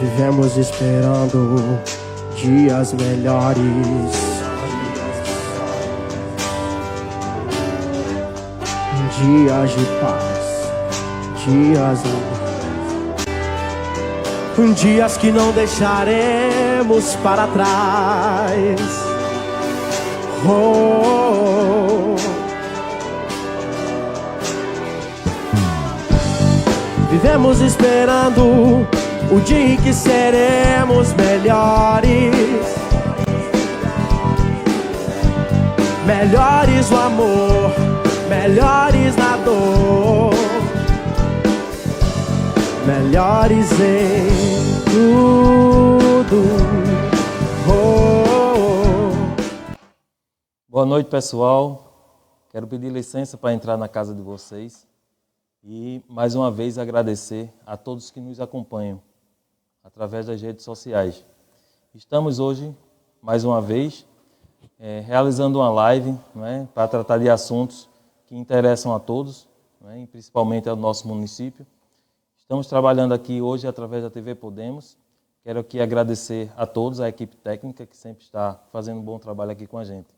Vivemos esperando dias melhores, dias de paz, dias dias que não deixaremos para trás. Vivemos esperando o dia em que seremos melhores, melhores no amor, melhores na dor, melhores em tudo. Boa noite, pessoal. Quero pedir licença para entrar na casa de vocês e, mais uma vez, agradecer a todos que nos acompanham através das redes sociais. Estamos hoje, mais uma vez, realizando uma live, né, para tratar de assuntos que interessam a todos, né, e principalmente ao nosso município. Estamos trabalhando aqui hoje através da TV Podemos. Quero aqui agradecer a todos, a equipe técnica que sempre está fazendo um bom trabalho aqui com a gente.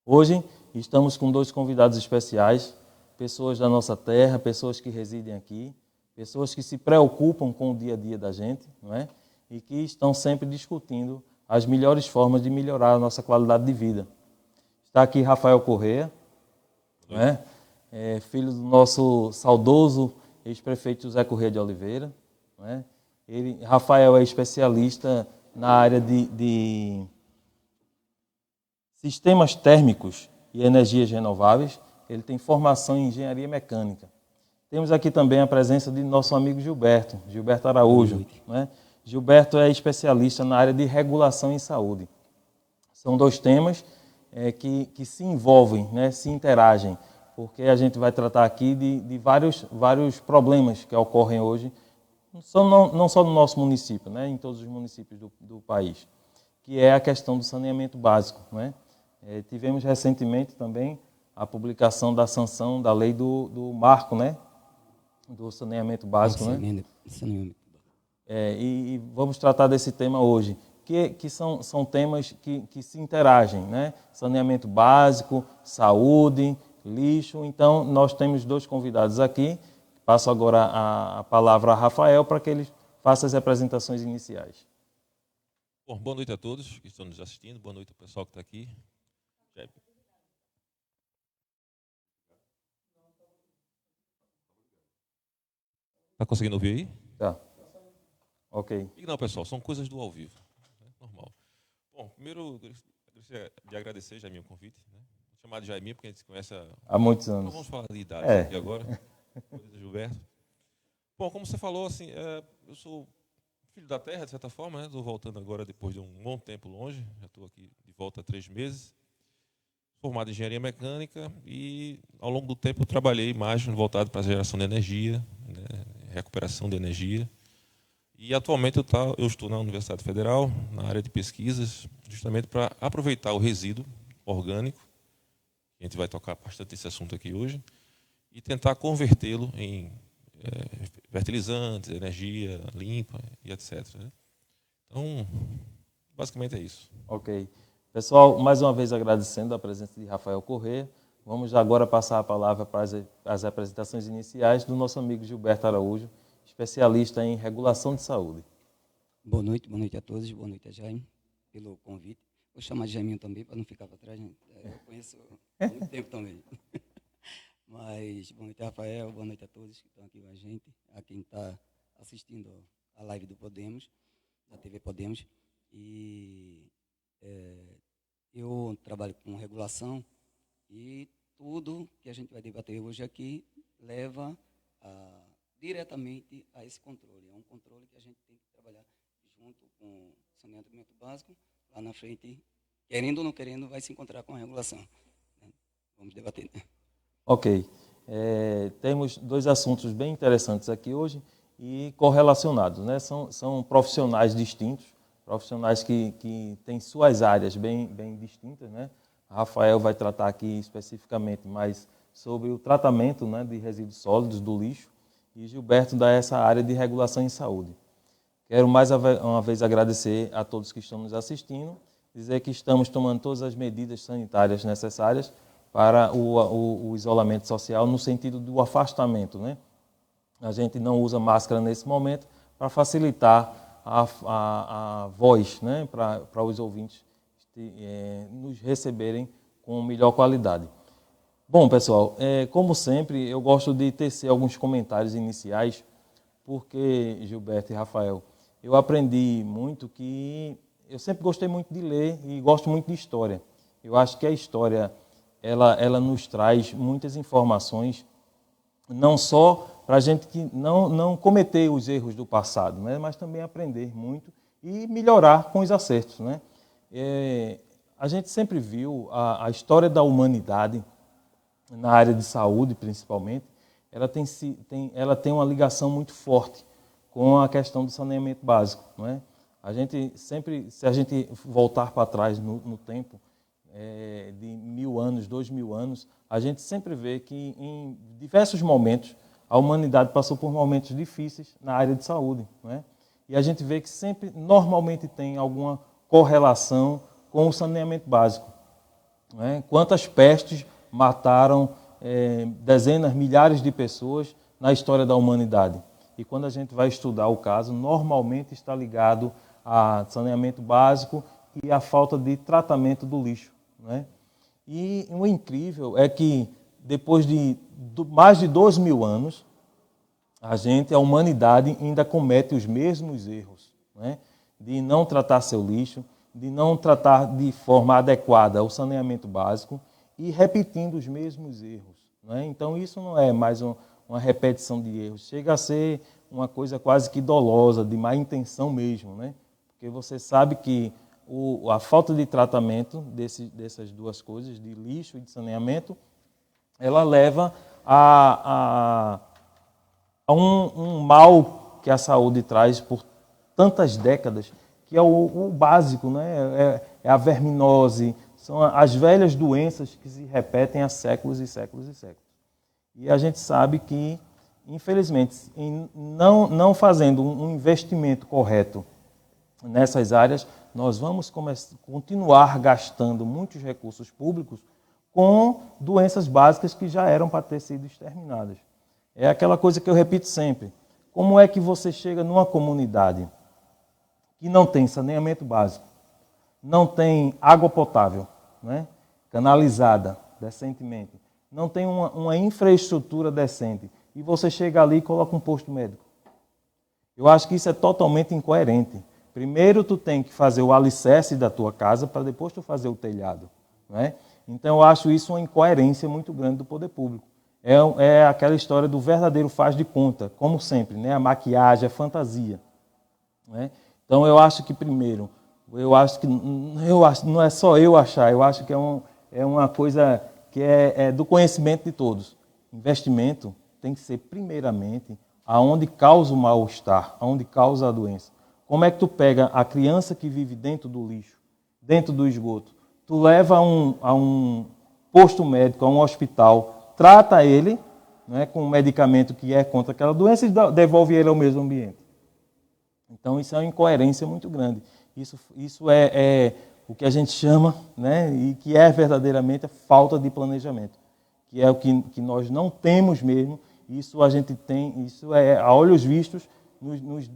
Hoje estamos com 2 convidados especiais, pessoas da nossa terra, pessoas que residem aqui, pessoas que se preocupam com o dia a dia da gente, não é? E que estão sempre discutindo as melhores formas de melhorar a nossa qualidade de vida. Está aqui Rafael Corrêa, não é? Filho do nosso saudoso ex-prefeito José Corrêa de Oliveira. Não é? Rafael é especialista na área de sistemas térmicos e energias renováveis. Ele tem formação em engenharia mecânica. Temos aqui também a presença de nosso amigo Gilberto Araújo. Né? Gilberto é especialista na área de regulação em saúde. São 2 temas que se envolvem, né? Se interagem, porque a gente vai tratar aqui de vários problemas que ocorrem hoje, não só no nosso município, né? Em todos os municípios do país, que é a questão do saneamento básico. Né? Tivemos recentemente também a publicação da sanção da lei do marco, né? Do saneamento básico. Né? E vamos tratar desse tema hoje, que são temas que se interagem, né? Saneamento básico, saúde, lixo. Então, nós temos 2 convidados aqui. Passo agora a palavra a Rafael para que ele faça as apresentações iniciais. Bom, boa noite a todos que estão nos assistindo, boa noite ao pessoal que está aqui. Está conseguindo ouvir aí? Tá. Ok. E não, pessoal, são coisas do ao vivo. Né? Normal. Bom, primeiro, gostaria de agradecer, Jaiminho, o convite. Né? Vou chamar de Jaiminho, porque a gente se conhece há muitos anos. Então vamos falar de idade aqui agora. Gilberto. Bom, como você falou, assim, eu sou filho da terra, de certa forma. Estou voltando agora depois de um bom tempo longe. Já estou aqui de volta há 3 meses. Formado em engenharia mecânica e, ao longo do tempo, eu trabalhei mais voltado para a geração de energia, né, recuperação de energia. E, atualmente, eu estou na Universidade Federal, na área de pesquisas, justamente para aproveitar o resíduo orgânico, a gente vai tocar bastante esse assunto aqui hoje, e tentar convertê-lo em fertilizantes, energia limpa e etc. Né? Então, basicamente é isso. Ok. Pessoal, mais uma vez agradecendo a presença de Rafael Corrêa. Vamos agora passar a palavra para as apresentações iniciais do nosso amigo Gilberto Araújo, especialista em regulação de saúde. Boa noite a todos, boa noite a Jaime, pelo convite. Vou chamar de Jaiminho também, para não ficar para trás, né? Eu conheço há muito tempo também. Mas, boa noite, Rafael, boa noite a todos que estão aqui com a gente, a quem está assistindo a live do Podemos, da TV Podemos. E eu trabalho com regulação e tudo que a gente vai debater hoje aqui leva diretamente a esse controle. É um controle que a gente tem que trabalhar junto com o saneamento básico. Lá na frente, querendo ou não querendo, vai se encontrar com a regulação. Vamos debater. Ok. Temos 2 assuntos bem interessantes aqui hoje e correlacionados, né? São profissionais distintos, profissionais que têm suas áreas bem distintas, né? Rafael vai tratar aqui especificamente mais sobre o tratamento, né, de resíduos sólidos, do lixo, e Gilberto dá essa área de regulação em saúde. Quero mais uma vez agradecer a todos que estão nos assistindo, dizer que estamos tomando todas as medidas sanitárias necessárias para o isolamento social no sentido do afastamento, né? A gente não usa máscara nesse momento para facilitar a voz, né? Para os ouvintes nos receberem com melhor qualidade. Bom, pessoal, como sempre, eu gosto de tecer alguns comentários iniciais, porque, Gilberto e Rafael, eu aprendi muito que eu sempre gostei muito de ler e gosto muito de história. Eu acho que a história ela nos traz muitas informações, não só para a gente que não cometer os erros do passado, né, mas também aprender muito e melhorar com os acertos, né? A gente sempre viu a história da humanidade, na área de saúde principalmente, ela tem uma ligação muito forte com a questão do saneamento básico, não é? A gente sempre, se a gente voltar para trás no tempo, de 1000 anos, 2000 anos, a gente sempre vê que em diversos momentos a humanidade passou por momentos difíceis na área de saúde, não é? E a gente vê que sempre, normalmente, tem alguma correlação com o saneamento básico, não é? Quantas pestes mataram dezenas, milhares de pessoas na história da humanidade. E quando a gente vai estudar o caso, normalmente está ligado a saneamento básico e a falta de tratamento do lixo, né? E o incrível é que depois de mais de 2000 anos, a humanidade ainda comete os mesmos erros, né? De não tratar seu lixo, de não tratar de forma adequada o saneamento básico e repetindo os mesmos erros, né? Então isso não é mais uma repetição de erros, chega a ser uma coisa quase que dolosa, de má intenção mesmo, né? Porque você sabe que a falta de tratamento dessas duas coisas, de lixo e de saneamento, ela leva a um mal que a saúde traz por tantas décadas, que é o básico, né? É a verminose, são as velhas doenças que se repetem há séculos e séculos e séculos. E a gente sabe que, infelizmente, não fazendo um investimento correto nessas áreas, nós vamos continuar gastando muitos recursos públicos com doenças básicas que já eram para ter sido exterminadas. É aquela coisa que eu repito sempre. Como é que você chega numa comunidade que não tem saneamento básico, não tem água potável, né, canalizada decentemente, não tem uma infraestrutura decente, e você chega ali e coloca um posto médico? Eu acho que isso é totalmente incoerente. Primeiro tu tem que fazer o alicerce da tua casa para depois tu fazer o telhado, né? Então eu acho isso uma incoerência muito grande do poder público. É aquela história do verdadeiro faz de conta, como sempre, né? A maquiagem, a fantasia, né? Então eu acho que primeiro, não é só eu achar, eu acho que é uma coisa que é do conhecimento de todos. Investimento tem que ser primeiramente aonde causa o mal-estar, aonde causa a doença. Como é que tu pega a criança que vive dentro do lixo, dentro do esgoto, tu leva a um posto médico, a um hospital, trata ele, né, com um medicamento que é contra aquela doença e devolve ele ao mesmo ambiente. Então isso é uma incoerência muito grande. Isso é o que a gente chama, né, e que é verdadeiramente a falta de planejamento, que é o que nós não temos mesmo. Isso a gente tem, isso é a olhos vistos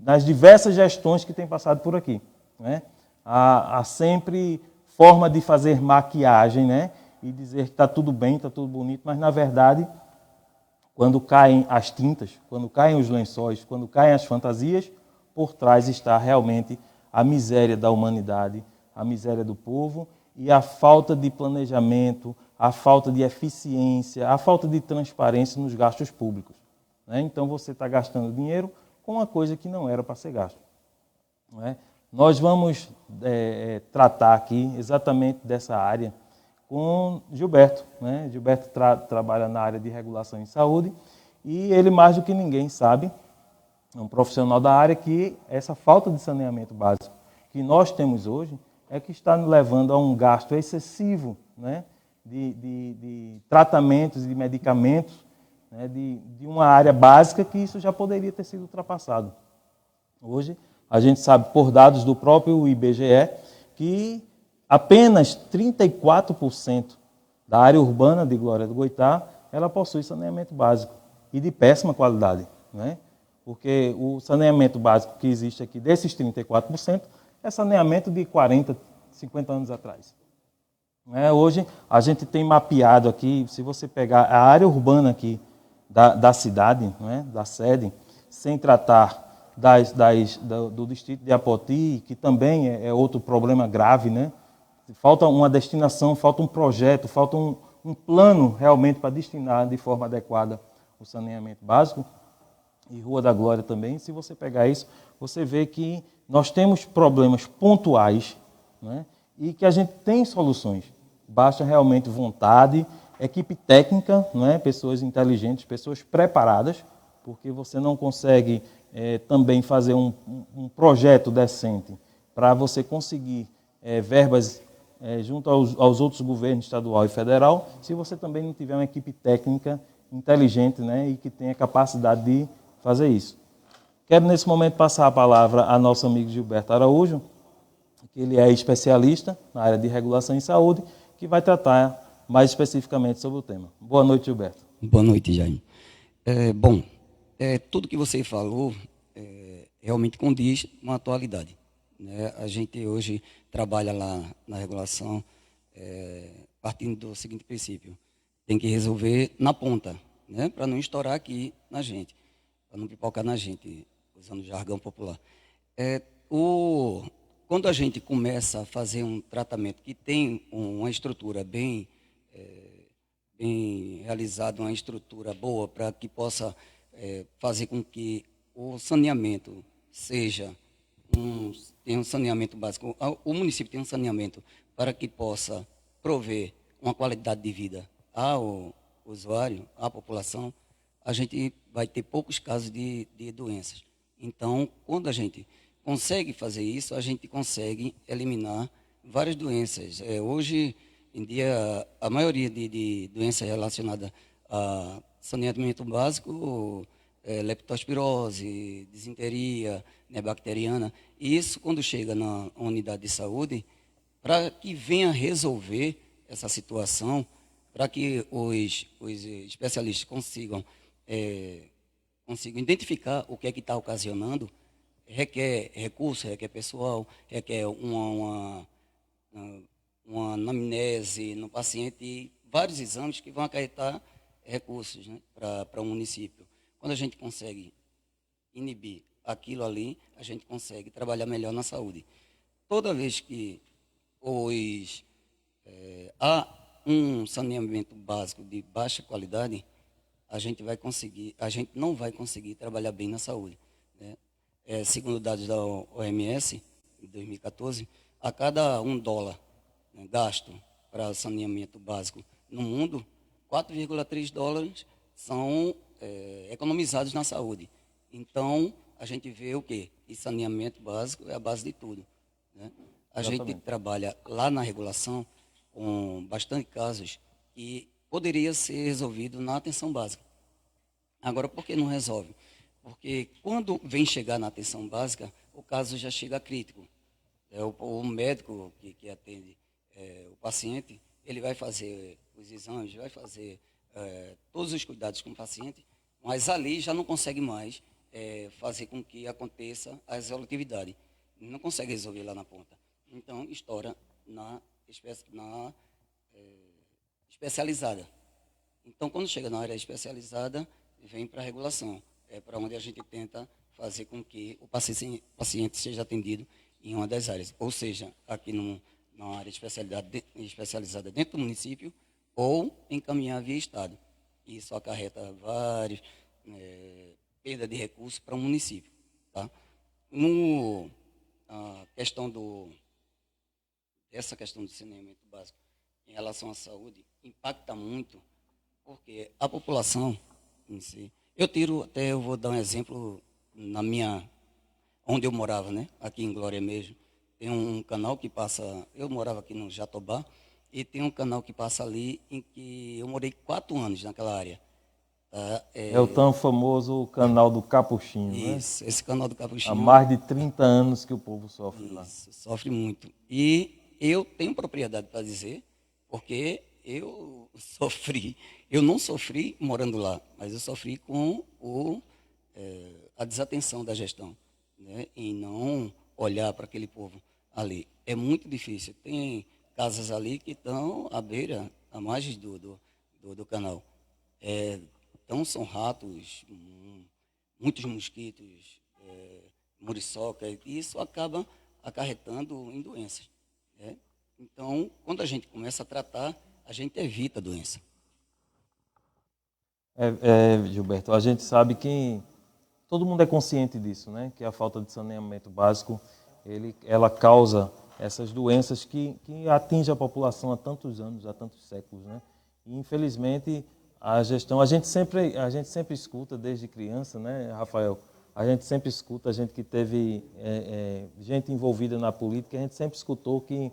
nas diversas gestões que têm passado por aqui, né? Há sempre forma de fazer maquiagem, né, e dizer que está tudo bem, está tudo bonito, mas na verdade, quando caem as tintas, quando caem os lençóis, quando caem as fantasias, por trás está realmente a miséria da humanidade, a miséria do povo e a falta de planejamento, a falta de eficiência, a falta de transparência nos gastos públicos, né? Então você está gastando dinheiro com uma coisa que não era para ser gasto, não é? Nós vamos tratar aqui exatamente dessa área com Gilberto, né? Gilberto trabalha na área de regulação em saúde e ele mais do que ninguém sabe, é um profissional da área, que essa falta de saneamento básico que nós temos hoje é que está nos levando a um gasto excessivo, né, de tratamentos e de medicamentos, né, de uma área básica que isso já poderia ter sido ultrapassado. Hoje, A gente sabe, por dados do próprio IBGE, que apenas 34% da área urbana de Glória do Goitá, ela possui saneamento básico e de péssima qualidade, né? Porque o saneamento básico que existe aqui, desses 34%, é saneamento de 40, 50 anos atrás. Hoje, a gente tem mapeado aqui, se você pegar a área urbana aqui da cidade, da sede, sem tratar do distrito de Apoti, que também é outro problema grave, né? Falta uma destinação, falta um projeto, falta um plano realmente para destinar de forma adequada o saneamento básico. E Rua da Glória também, se você pegar isso, você vê que nós temos problemas pontuais, né? E que a gente tem soluções. Basta realmente vontade, equipe técnica, pessoas inteligentes, pessoas preparadas, porque você não consegue também fazer um projeto decente para você conseguir verbas junto aos outros governos estadual e federal, se você também não tiver uma equipe técnica inteligente, e que tenha capacidade de fazer isso. Quero nesse momento passar a palavra ao nosso amigo Gilberto Araújo, que ele é especialista na área de regulação em saúde, que vai tratar mais especificamente sobre o tema. Boa noite, Gilberto. Boa noite, Jaime. Tudo que você falou realmente condiz com a atualidade, né? A gente hoje trabalha lá na regulação partindo do seguinte princípio: tem que resolver na ponta, né? Para não estourar aqui na gente, para não pipocar na gente, usando o jargão popular. Quando a gente começa a fazer um tratamento que tem uma estrutura bem realizada, uma estrutura boa, para que possa fazer com que o saneamento tenha um saneamento básico, o município tenha um saneamento para que possa prover uma qualidade de vida ao usuário, à população, a gente vai ter poucos casos de doenças. Então, quando a gente consegue fazer isso, a gente consegue eliminar várias doenças. Hoje em dia, a maioria de doenças relacionadas a saneamento básico, leptospirose, disenteria, bacteriana, e isso, quando chega na unidade de saúde, para que venha resolver essa situação, para que os especialistas consigam identificar o que é que está ocasionando, requer recurso, requer pessoal, requer uma anamnese no paciente e vários exames que vão acarretar recursos, né, para o município. Quando a gente consegue inibir aquilo ali, a gente consegue trabalhar melhor na saúde. Toda vez que há um saneamento básico de baixa qualidade, a gente não vai conseguir trabalhar bem na saúde, né? Segundo dados da OMS, em 2014, a cada $1, né, gasto para saneamento básico no mundo, 4,3 dólares são economizados na saúde. Então, a gente vê o quê? E saneamento básico é a base de tudo, né? A gente trabalha lá na regulação com bastante casos que poderia ser resolvido na atenção básica. Agora, por que não resolve? Porque quando vem chegar na atenção básica, o caso já chega crítico. O médico que atende o paciente, ele vai fazer os exames, vai fazer todos os cuidados com o paciente, mas ali já não consegue mais fazer com que aconteça a resolutividade. Não consegue resolver lá na ponta. Então, estoura na especializada. Então, quando chega na área especializada, vem para a regulação. É para onde a gente tenta fazer com que o paciente seja atendido em uma das áreas. Ou seja, aqui na área especializada dentro do município ou encaminhar via Estado. Isso acarreta vários perda de recursos para o município. Tá? A questão essa questão do saneamento básico em relação à saúde impacta muito, porque a população em si. Eu vou dar um exemplo onde eu morava, né? Aqui em Glória mesmo. Tem um canal que passa, eu morava aqui no Jatobá, e tem um canal que passa ali em que eu morei 4 anos naquela área. Tá? É o tão famoso canal do Capuchinho, né? Isso, esse canal do Há Capuchinho. mais de 30 anos que o povo sofre lá. Isso, sofre muito. E eu tenho propriedade para dizer, porque eu sofri. Eu não sofri morando lá, mas eu sofri com a desatenção da gestão, né? Em não olhar para aquele povo ali. É muito difícil. Tem casas ali que estão à beira, à margem do canal. Então, são ratos, muitos mosquitos, muriçoca, e isso acaba acarretando em doenças, né? Então, quando a gente começa a tratar, a gente evita a doença. Gilberto, a gente sabe que todo mundo é consciente disso, né? Que a falta de saneamento básico, ela causa essas doenças que atingem a população há tantos anos, há tantos séculos, né? E, infelizmente, a gestão, a gente sempre escuta desde criança, né, Rafael? A gente sempre escuta, a gente que teve gente envolvida na política, a gente sempre escutou que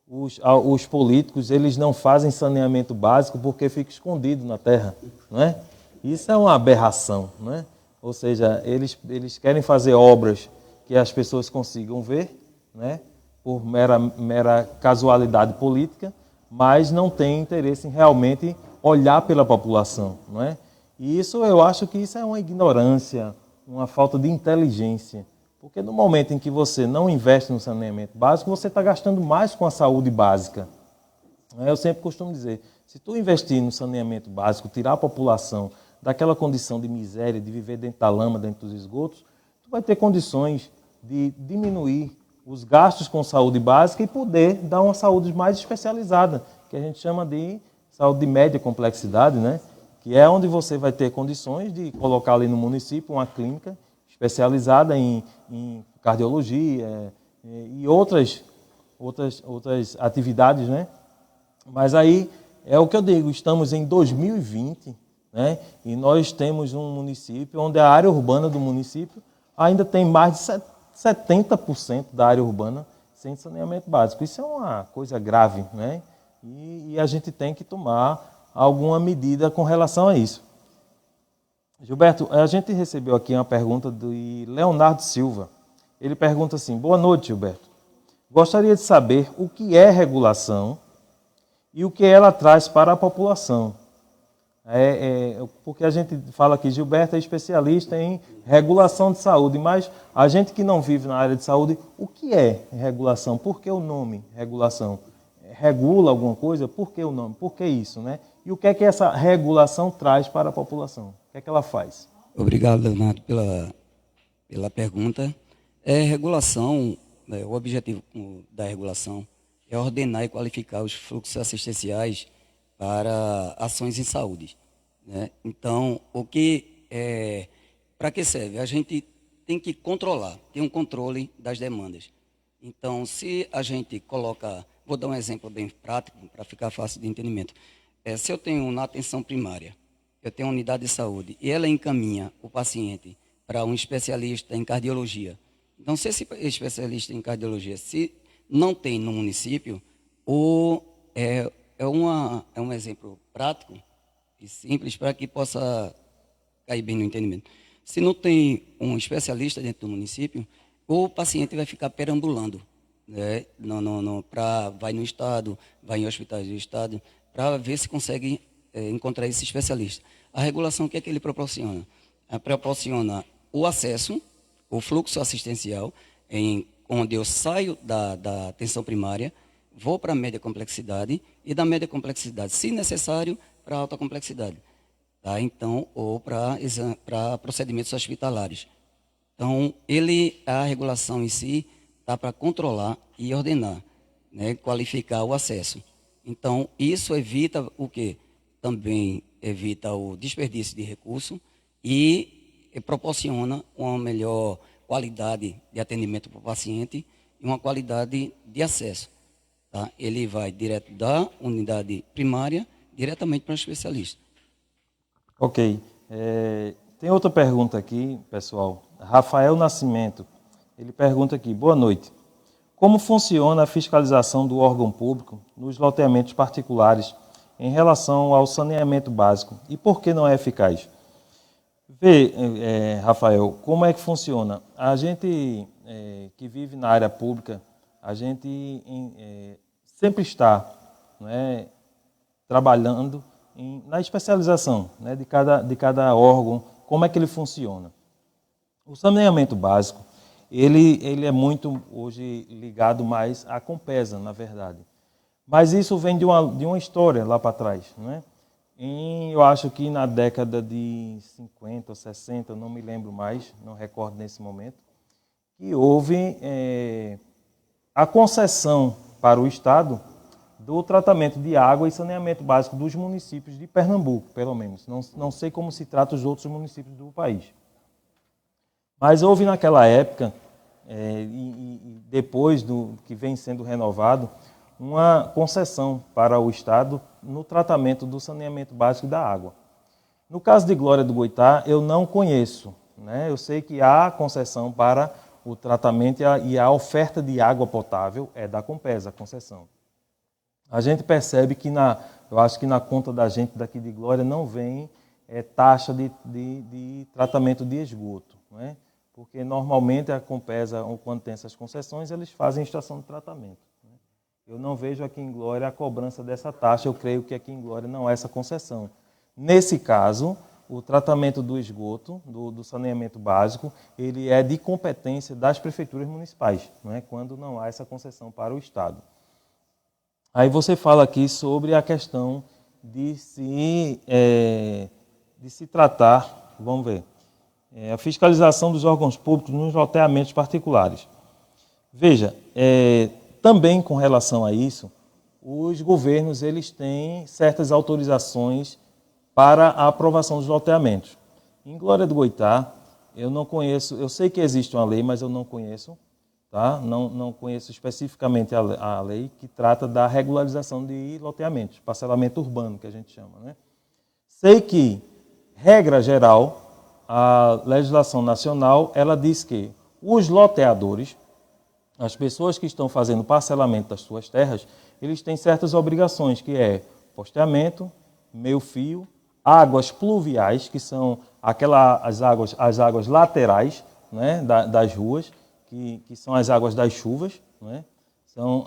os políticos, eles não fazem saneamento básico porque fica escondido na terra, não é? Isso é uma aberração, não é? Ou seja, eles querem fazer obras que as pessoas consigam ver, né, por mera casualidade política, mas não têm interesse em realmente olhar pela população, não é? E isso, eu acho que isso é uma ignorância, uma falta de inteligência, porque no momento em que você não investe no saneamento básico, você está gastando mais com a saúde básica. Eu sempre costumo dizer, se tu investir no saneamento básico, tirar a população daquela condição de miséria, de viver dentro da lama, dentro dos esgotos, tu vai ter condições de diminuir os gastos com saúde básica e poder dar uma saúde mais especializada, que a gente chama de saúde de média complexidade, né? Que é onde você vai ter condições de colocar ali no município uma clínica especializada em cardiologia e outras atividades, né? Mas aí é o que eu digo, estamos em 2020, né? E nós temos um município onde a área urbana do município ainda tem mais de 70% da área urbana sem saneamento básico. Isso é uma coisa grave, né? E a gente tem que tomar alguma medida com relação a isso. Gilberto, a gente recebeu aqui uma pergunta do Leonardo Silva. Ele pergunta assim: boa noite, Gilberto. Gostaria de saber o que é regulação e o que ela traz para a população. Porque a gente fala aqui, Gilberto é especialista em regulação de saúde, mas a gente que não vive na área de saúde, o que é regulação? Por que o nome regulação? Regula alguma coisa? Por que o nome? Por que isso, né? E o que é que essa regulação traz para a população? O que é que ela faz? Obrigado, Leonardo, pela pergunta. Regulação, né, o objetivo da regulação é ordenar e qualificar os fluxos assistenciais para ações em saúde, né? Então, para que serve? A gente tem que controlar, ter um controle das demandas. Então, se a gente coloca, vou dar um exemplo bem prático para ficar fácil de entendimento. Se eu tenho na atenção primária, eu tenho uma unidade de saúde e ela encaminha o paciente para um especialista em cardiologia. Então, se esse especialista em cardiologia se não tem no município, é um exemplo prático e simples para que possa cair bem no entendimento. Se não tem um especialista dentro do município, o paciente vai ficar perambulando, né? Vai no estado, vai em hospitais do estado, para ver se consegue encontrar esse especialista. A regulação, o que é que ele proporciona? Proporciona o acesso, o fluxo assistencial, onde eu saio da atenção primária, vou para a média complexidade e da média complexidade, se necessário, para a alta complexidade. Tá? Então, ou para procedimentos hospitalares. Então, a regulação em si está para controlar e ordenar, né? Qualificar o acesso. Então, isso evita o quê? Também evita o desperdício de recurso e proporciona uma melhor qualidade de atendimento para o paciente e uma qualidade de acesso. Tá? Ele vai direto da unidade primária diretamente para o especialista. Ok. Tem outra pergunta aqui, pessoal. Rafael Nascimento. Ele pergunta aqui: boa noite. Como funciona a fiscalização do órgão público nos loteamentos particulares em relação ao saneamento básico e por que não é eficaz? Vê, Rafael, como é que funciona? A gente que vive na área pública, a gente sempre está, não é, trabalhando na especialização, né, de cada órgão, como é que ele funciona. O saneamento básico, ele é muito hoje ligado mais à Compesa, na verdade. Mas isso vem de uma história lá para trás, né? Eu acho que na década de 50 ou 60, não me lembro mais, não recordo nesse momento, que houve a concessão para o Estado do tratamento de água e saneamento básico dos municípios de Pernambuco, pelo menos. Não sei como se trata os outros municípios do país. Mas houve naquela época, e depois do que vem sendo renovado, uma concessão para o Estado no tratamento do saneamento básico da água. No caso de Glória do Goitá, eu não conheço, né? Eu sei que há concessão para o tratamento e a oferta de água potável é da Compesa, a concessão. A gente percebe que, eu acho que na conta da gente daqui de Glória não vem taxa de tratamento de esgoto, né? Porque normalmente a Compesa, quando tem essas concessões, eles fazem estação de tratamento. Eu não vejo aqui em Glória a cobrança dessa taxa, eu creio que aqui em Glória não há essa concessão. Nesse caso, o tratamento do esgoto, do saneamento básico, ele é de competência das prefeituras municipais, não é? Quando não há essa concessão para o Estado. Aí você fala aqui sobre a questão de se tratar, vamos ver, a fiscalização dos órgãos públicos nos loteamentos particulares. Veja, também com relação a isso, os governos eles têm certas autorizações para a aprovação dos loteamentos. Em Glória do Goitá, eu não conheço, eu sei que existe uma lei, mas eu não conheço, tá? Não conheço especificamente a lei que trata da regularização de loteamentos, parcelamento urbano, que a gente chama, né? Sei que, regra geral, a legislação nacional, ela diz que os loteadores, as pessoas que estão fazendo parcelamento das suas terras, eles têm certas obrigações, que é posteamento, meio-fio, águas pluviais, que são as águas laterais, né, das ruas, que são as águas das chuvas, né, são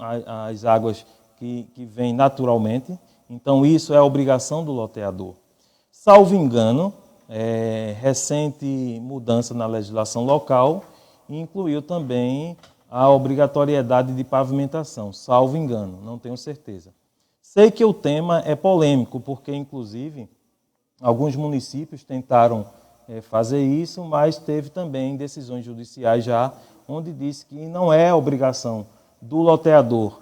as águas que vêm naturalmente. Então, isso é a obrigação do loteador. Salvo engano, recente mudança na legislação local incluiu também a obrigatoriedade de pavimentação, salvo engano, não tenho certeza. Sei que o tema é polêmico, porque, inclusive, alguns municípios tentaram fazer isso, mas teve também decisões judiciais já, onde diz que não é obrigação do loteador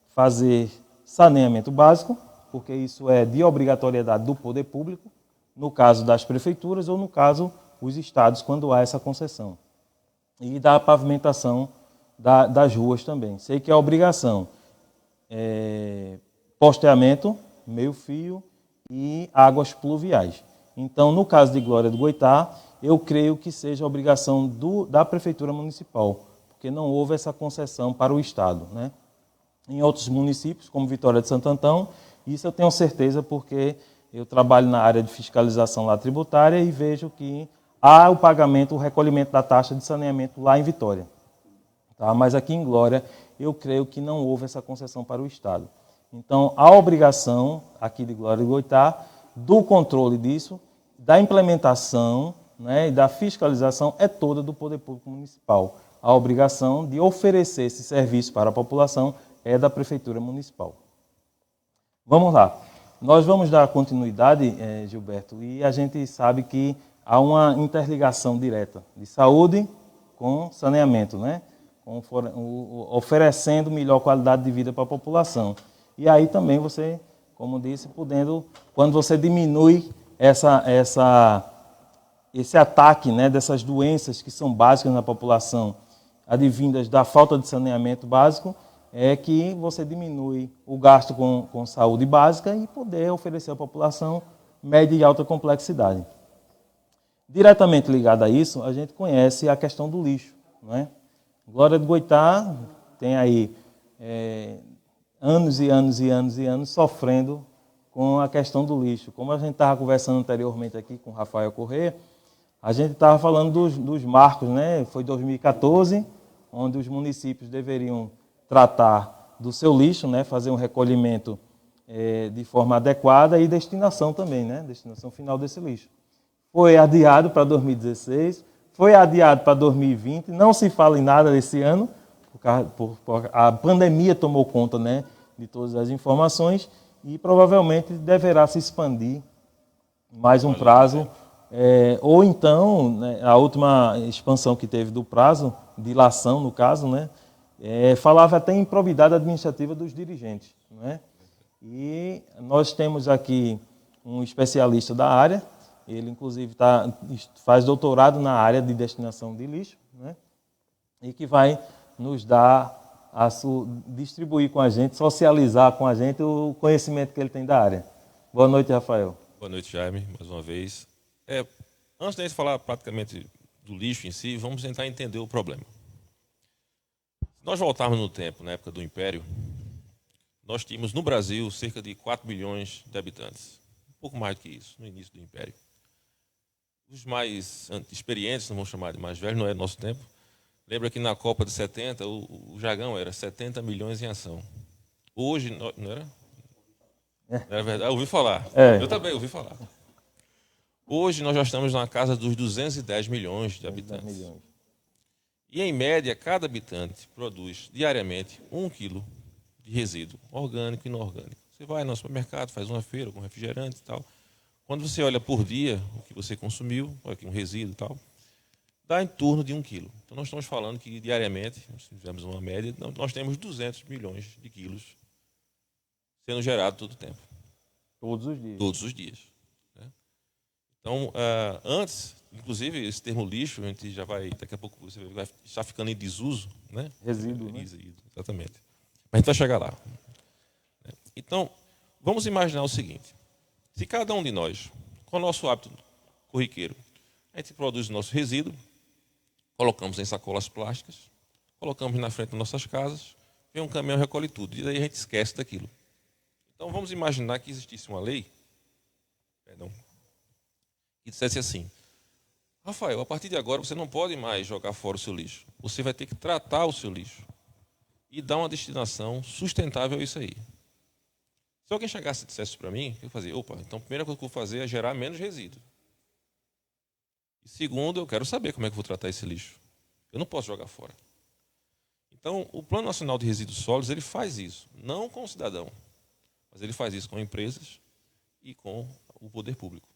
fazer saneamento básico, porque isso é de obrigatoriedade do poder público, no caso das prefeituras ou, no caso, os estados, quando há essa concessão. E da pavimentação das ruas também. Sei que é obrigação. Posteamento, meio-fio e águas pluviais. Então, no caso de Glória do Goitá, eu creio que seja obrigação da Prefeitura Municipal, porque não houve essa concessão para o Estado, né? Em outros municípios, como Vitória de Santo Antão, isso eu tenho certeza porque eu trabalho na área de fiscalização lá tributária e vejo que há o pagamento, o recolhimento da taxa de saneamento lá em Vitória. Tá? Mas aqui em Glória, eu creio que não houve essa concessão para o Estado. Então, a obrigação aqui de Glória do Goitá, do controle disso, da implementação, né, e da fiscalização é toda do Poder Público Municipal. A obrigação de oferecer esse serviço para a população é da Prefeitura Municipal. Vamos lá. Nós vamos dar continuidade, Gilberto, e a gente sabe que há uma interligação direta de saúde com saneamento, né? Oferecendo melhor qualidade de vida para a população. E aí também você, como disse, quando você diminui esse ataque, né, dessas doenças que são básicas na população, advindas da falta de saneamento básico, é que você diminui o gasto com saúde básica e poder oferecer à população média e alta complexidade. Diretamente ligado a isso, a gente conhece a questão do lixo, não é? Glória do Goitá tem aí anos e anos e anos e anos sofrendo com a questão do lixo. Como a gente estava conversando anteriormente aqui com o Rafael Corrêa, a gente estava falando dos marcos, né? Foi 2014, onde os municípios deveriam tratar do seu lixo, né? Fazer um recolhimento de forma adequada e destinação também, né? Destinação final desse lixo. Foi adiado para 2016, foi adiado para 2020, não se fala em nada desse ano, a pandemia tomou conta, né, de todas as informações e provavelmente deverá se expandir mais um prazo, ou então, né, a última expansão que teve do prazo, dilação no caso, né, falava até em improbidade administrativa dos dirigentes, né? E nós temos aqui um especialista da área, ele inclusive faz doutorado na área de destinação de lixo, né? E que vai nos dar, distribuir com a gente, socializar com a gente o conhecimento que ele tem da área. Boa noite, Rafael. Boa noite, Jaime, mais uma vez. Antes de a gente falar praticamente do lixo em si, vamos tentar entender o problema. Se nós voltarmos no tempo, na época do Império, nós tínhamos no Brasil cerca de 4 milhões de habitantes. Um pouco mais do que isso, no início do Império. Os mais experientes, não vamos chamar de mais velhos, não é nosso tempo. Lembra que na Copa de 70, o Jagão era 70 milhões em ação. Hoje, não era? Não era verdade? Eu ouvi falar. Eu também ouvi falar. Hoje nós já estamos na casa dos 210 milhões de habitantes. E, em média, cada habitante produz diariamente 1 quilo de resíduo orgânico e inorgânico. Você vai no supermercado, faz uma feira com refrigerante e tal. Quando você olha por dia o que você consumiu, olha aqui um resíduo e tal, dá em torno de 1 quilo. Então, nós estamos falando que diariamente, se fizermos uma média, nós temos 200 milhões de quilos sendo gerado todo o tempo. Todos os dias. Todos os dias. Né? Então, antes, inclusive, esse termo lixo, a gente já vai, daqui a pouco você vai estar ficando em desuso. Né? Resíduo, né? Resíduo, exatamente. Mas a gente vai chegar lá. Então, vamos imaginar o seguinte. Se cada um de nós, com o nosso hábito corriqueiro, a gente produz o nosso resíduo, colocamos em sacolas plásticas, colocamos na frente das nossas casas, vem um caminhão e recolhe tudo. E daí a gente esquece daquilo. Então, vamos imaginar que existisse uma lei, que dissesse assim: Rafael, a partir de agora você não pode mais jogar fora o seu lixo. Você vai ter que tratar o seu lixo e dar uma destinação sustentável a isso aí. Se alguém chegasse e dissesse para mim, eu fazia, então a primeira coisa que eu vou fazer é gerar menos resíduo. E segundo, eu quero saber como é que eu vou tratar esse lixo. Eu não posso jogar fora. Então, o Plano Nacional de Resíduos Sólidos, ele faz isso, não com o cidadão, mas ele faz isso com empresas e com o poder público,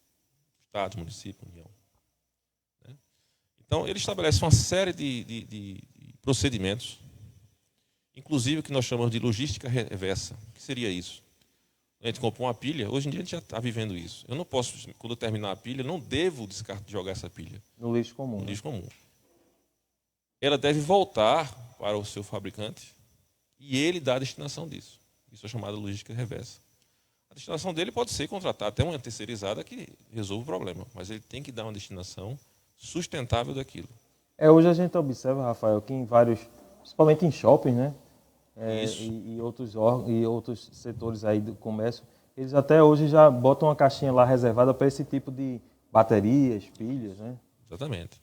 Estado, município, União. Então, ele estabelece uma série de procedimentos, inclusive o que nós chamamos de logística reversa. O que seria isso? A gente compra uma pilha, hoje em dia a gente já está vivendo isso. Eu não posso, quando eu terminar a pilha, não devo jogar essa pilha no lixo comum. No lixo comum. Ela deve voltar para o seu fabricante e ele dá a destinação disso. Isso é chamado de logística reversa. A destinação dele pode ser contratar até uma terceirizada que resolva o problema, mas ele tem que dar uma destinação sustentável daquilo. Hoje a gente observa, Rafael, que em vários, principalmente em shoppings, né? E outros setores aí do comércio, eles até hoje já botam uma caixinha lá reservada para esse tipo de baterias, pilhas, né? Exatamente.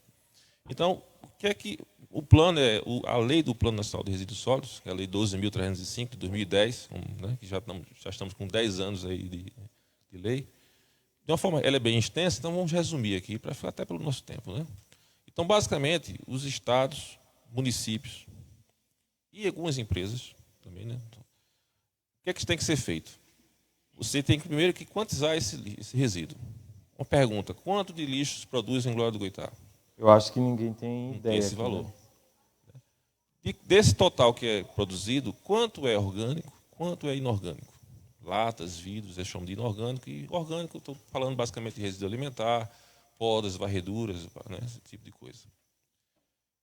Então, o que é que o plano a lei do Plano Nacional de Resíduos Sólidos, que é a lei 12.305 de 2010, né, que já estamos com 10 anos aí de lei. De uma forma, ela é bem extensa, então vamos resumir aqui para ficar até pelo nosso tempo, né? Então, basicamente, os estados, municípios e algumas empresas também, né? O que é que tem que ser feito? Você tem que primeiro quantizar esse resíduo. Uma pergunta: quanto de lixo se produz em Glória do Goitá? Eu acho que ninguém tem ideia. Tem esse valor. Né? Desse total que é produzido, quanto é orgânico, quanto é inorgânico? Latas, vidros, eles chamam de inorgânico. E orgânico, estou falando basicamente de resíduo alimentar, podas, varreduras, né? Esse tipo de coisa.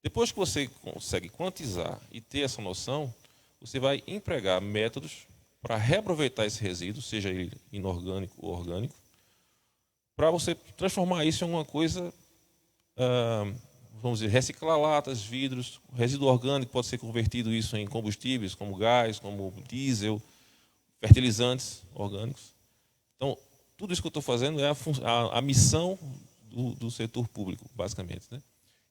Depois que você consegue quantizar e ter essa noção, você vai empregar métodos para reaproveitar esse resíduo, seja ele inorgânico ou orgânico, para você transformar isso em uma coisa, vamos dizer, reciclar latas, vidros. O resíduo orgânico pode ser convertido isso em combustíveis, como gás, como diesel, fertilizantes orgânicos. Então, tudo isso que eu estou fazendo é a missão do setor público, basicamente, né?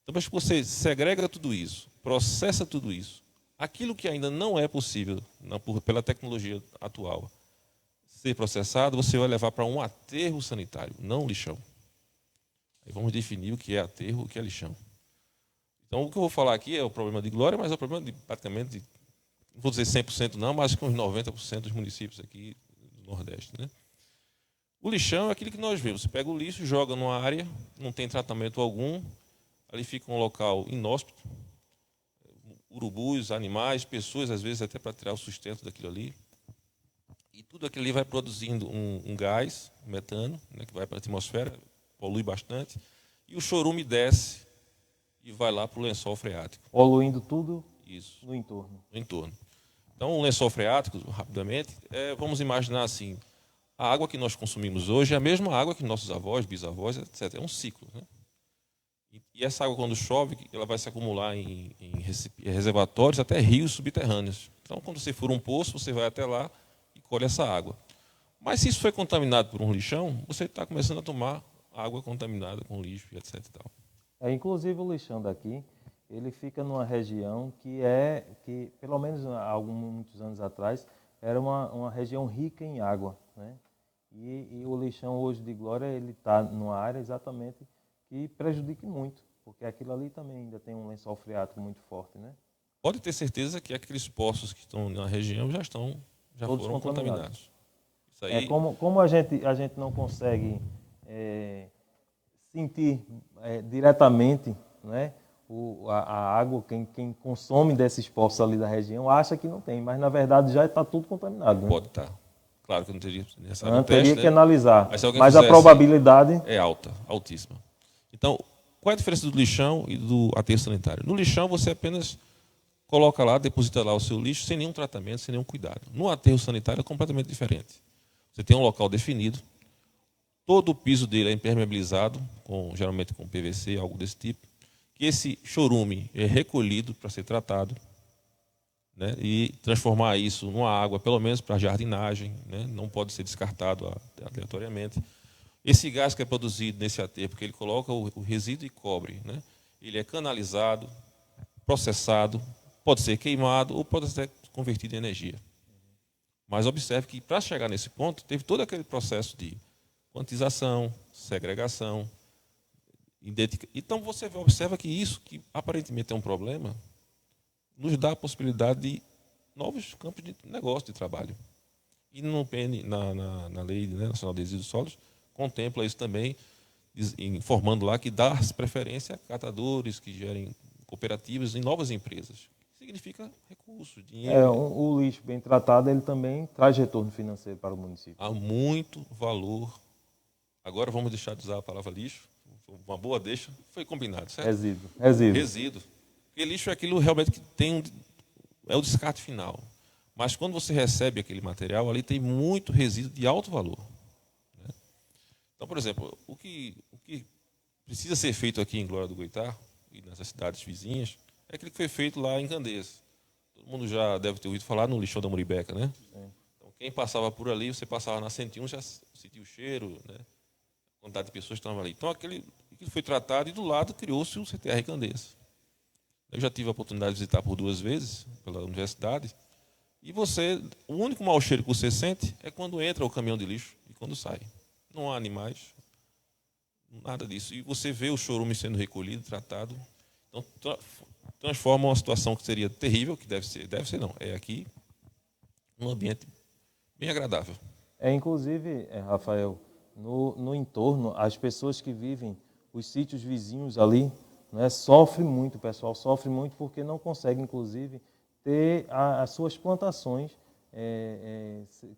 Então, mas você segrega tudo isso, processa tudo isso, aquilo que ainda não é possível pela tecnologia atual ser processado, você vai levar para um aterro sanitário, não um lixão. Aí vamos definir o que é aterro e o que é lixão. Então, o que eu vou falar aqui é o problema de Glória, mas é o problema de praticamente, não vou dizer 100% não, mas com uns 90% dos municípios aqui do Nordeste, né? O lixão é aquilo que nós vemos. Você pega o lixo, joga numa área, não tem tratamento algum, ali fica um local inóspito, urubus, animais, pessoas, às vezes até para tirar o sustento daquilo ali. E tudo aquilo ali vai produzindo um gás, metano, né, que vai para a atmosfera, polui bastante, e o chorume desce e vai lá para o lençol freático. Poluindo tudo Isso, no entorno. no entorno. Então, o lençol freático, rapidamente, vamos imaginar assim, a água que nós consumimos hoje é a mesma água que nossos avós, bisavós, etc. É um ciclo, né? E essa água, quando chove, ela vai se acumular em reservatórios, até rios subterrâneos. Então, quando você for um poço, você vai até lá e colhe essa água. Mas se isso foi contaminado por um lixão, você está começando a tomar água contaminada com lixo, etc. E tal. Inclusive o lixão daqui, ele fica numa região que pelo menos há muitos anos atrás, era uma região rica em água, né? E o lixão hoje de Glória, ele está numa área exatamente que prejudica muito, porque aquilo ali também ainda tem um lençol freático muito forte, né? Pode ter certeza que aqueles poços que estão na região já Todos foram contaminados. Isso aí, como a gente não consegue sentir diretamente, né, a água, quem consome desses poços ali da região acha que não tem, mas na verdade já está tudo contaminado. Né? pode estar. Claro que não teria necessário Não um teste, teria que né? analisar, Mas se alguém mas a fizesse, probabilidade... é alta, altíssima. Então, qual é a diferença do lixão e do aterro sanitário? No lixão, você apenas coloca lá, deposita lá o seu lixo sem nenhum tratamento, sem nenhum cuidado. No aterro sanitário é completamente diferente. Você tem um local definido, todo o piso dele é impermeabilizado, geralmente com PVC, algo desse tipo, que esse chorume é recolhido para ser tratado, né, e transformar isso numa água, pelo menos para jardinagem, né, não pode ser descartado aleatoriamente. Esse gás que é produzido nesse aterro, porque ele coloca o resíduo e cobre, né, ele é canalizado, processado, pode ser queimado ou pode ser convertido em energia. Mas observe que, para chegar nesse ponto, teve todo aquele processo de quantização, segregação, então você observa que isso, que aparentemente é um problema, nos dá a possibilidade de novos campos de negócio, de trabalho. E na Lei, né, Nacional de Resíduos Sólidos, contempla isso também, informando lá que dá preferência a catadores que gerem cooperativas em novas empresas. Significa recurso, dinheiro. O lixo bem tratado, ele também traz retorno financeiro para o município. Há muito valor. Agora vamos deixar de usar a palavra lixo, uma boa deixa, foi combinado, certo? Resíduo. Porque lixo é aquilo realmente que é o descarte final. Mas quando você recebe aquele material, ali tem muito resíduo de alto valor. Né? Então, por exemplo, o que precisa ser feito aqui em Glória do Goitá e nessas cidades vizinhas é aquilo que foi feito lá em Candeias. Todo mundo já deve ter ouvido falar no lixão da Muribeca, né? Sim. Então, quem passava por ali, você passava na 101, já sentia o cheiro, né? A quantidade de pessoas que estavam ali. Então, aquilo foi tratado e do lado criou-se o CTR Candeias. Eu já tive a oportunidade de visitar por 2 vezes pela universidade. E o único mau cheiro que você sente é quando entra o caminhão de lixo e quando sai. Não há animais, nada disso. E você vê o chorume sendo recolhido, tratado. Então, transforma uma situação que seria terrível, que deve ser não, é aqui, um ambiente bem agradável. Inclusive, Rafael, no entorno, as pessoas que vivem, os sítios vizinhos ali, né, sofrem muito, o pessoal sofre muito porque não consegue, inclusive, ter as suas plantações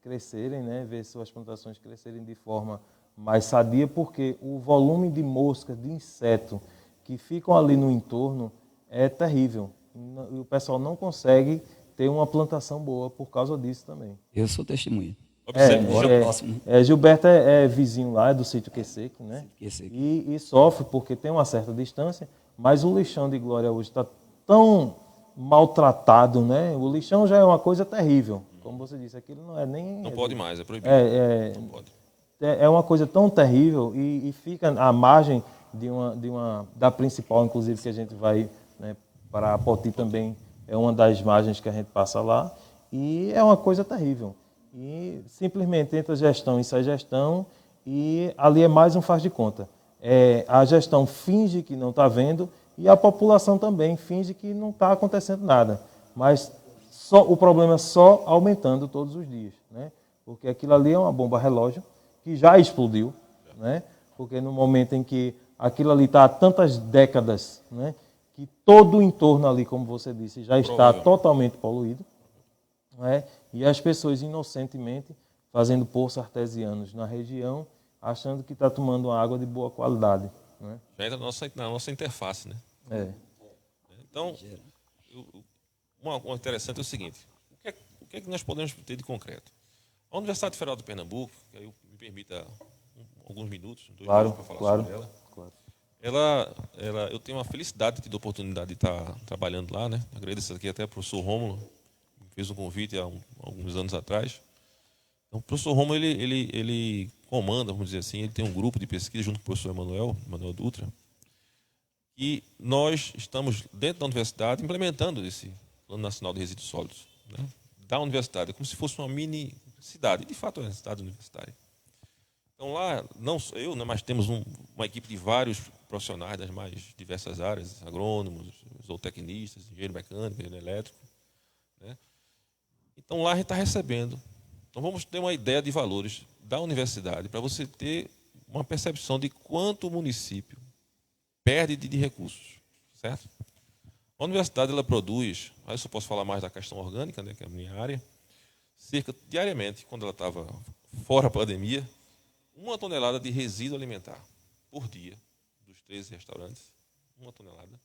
crescerem, né, ver suas plantações crescerem de forma mais sadia, porque o volume de moscas, de inseto que ficam ali no entorno é terrível. E o pessoal não consegue ter uma plantação boa por causa disso também. Eu sou testemunha. Gilberto é vizinho lá, é do sítio Queseque, né? Queseque. E sofre porque tem uma certa distância, mas o lixão de Glória hoje está tão maltratado, né? O lixão já é uma coisa terrível. Como você disse, aquilo não é nem... Não pode mais, é proibido. Não pode. é uma coisa tão terrível e fica à margem da principal, inclusive, que a gente vai, né, para a Poti também, é uma das margens que a gente passa lá, e é uma coisa terrível. E simplesmente entra gestão e sai gestão, e ali é mais um faz de conta. A gestão finge que não está vendo e a população também finge que não está acontecendo nada. Mas o problema só aumentando todos os dias, né? Porque aquilo ali é uma bomba relógio que já explodiu, né? Porque no momento em que aquilo ali está há tantas décadas, né, que todo o entorno ali, como você disse, já está totalmente poluído, né? E as pessoas inocentemente fazendo poços artesianos na região, achando que está tomando uma água de boa qualidade, né? Já entra na nossa interface, né? Então, uma interessante é o seguinte: o que é que nós podemos ter de concreto? A Universidade Federal de Pernambuco, que aí me permita alguns minutos, 2 minutos para falar sobre ela. Claro. Eu tenho uma felicidade de ter a oportunidade de estar trabalhando lá, né? Agradeço aqui até ao professor Rômulo, que me fez um convite há alguns anos atrás. Então, o professor Rômulo, ele comanda, vamos dizer assim, ele tem um grupo de pesquisa junto com o professor Emanuel Dutra, e nós estamos, dentro da universidade, implementando esse Plano Nacional de Resíduos Sólidos, né, da universidade, como se fosse uma mini cidade. De fato, é uma cidade universitária. Então, lá, não só eu, né, mas temos uma equipe de vários profissionais das mais diversas áreas, agrônomos, zootecnistas, engenheiro mecânico, engenheiro elétrico, né? Então, lá a gente está recebendo. Então, vamos ter uma ideia de valores da universidade para você ter uma percepção de quanto o município perde de recursos, certo? A universidade, ela produz, aí eu só posso falar mais da questão orgânica, né, que é a minha área, diariamente, quando ela estava fora da pandemia, 1 tonelada de resíduo alimentar por dia, dos 13 restaurantes, 1 tonelada,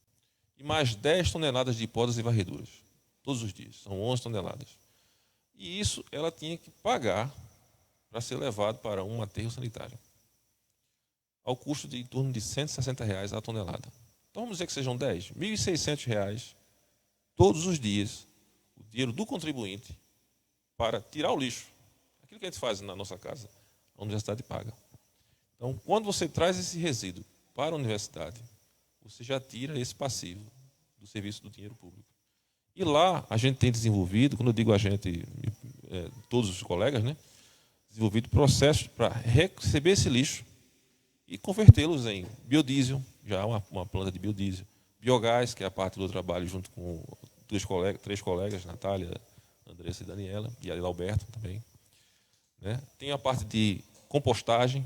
e mais 10 toneladas de podas e varreduras, todos os dias, são 11 toneladas. E isso ela tinha que pagar para ser levado para um aterro sanitário, ao custo de em torno de R$ 160 a tonelada. Então vamos dizer que sejam 10, R$ 1.600 todos os dias, o dinheiro do contribuinte, para tirar o lixo. Aquilo que a gente faz na nossa casa, a universidade paga. Então, quando você traz esse resíduo para a universidade, você já tira esse passivo do serviço do dinheiro público. E lá a gente tem desenvolvido, quando eu digo a gente, todos os colegas, né, desenvolvido processos para receber esse lixo e convertê-los em biodiesel, já uma planta de biodiesel, biogás, que é a parte do trabalho junto com 3 colegas, Natália, Andressa e Daniela, e Alberto também, né? Tem a parte de compostagem,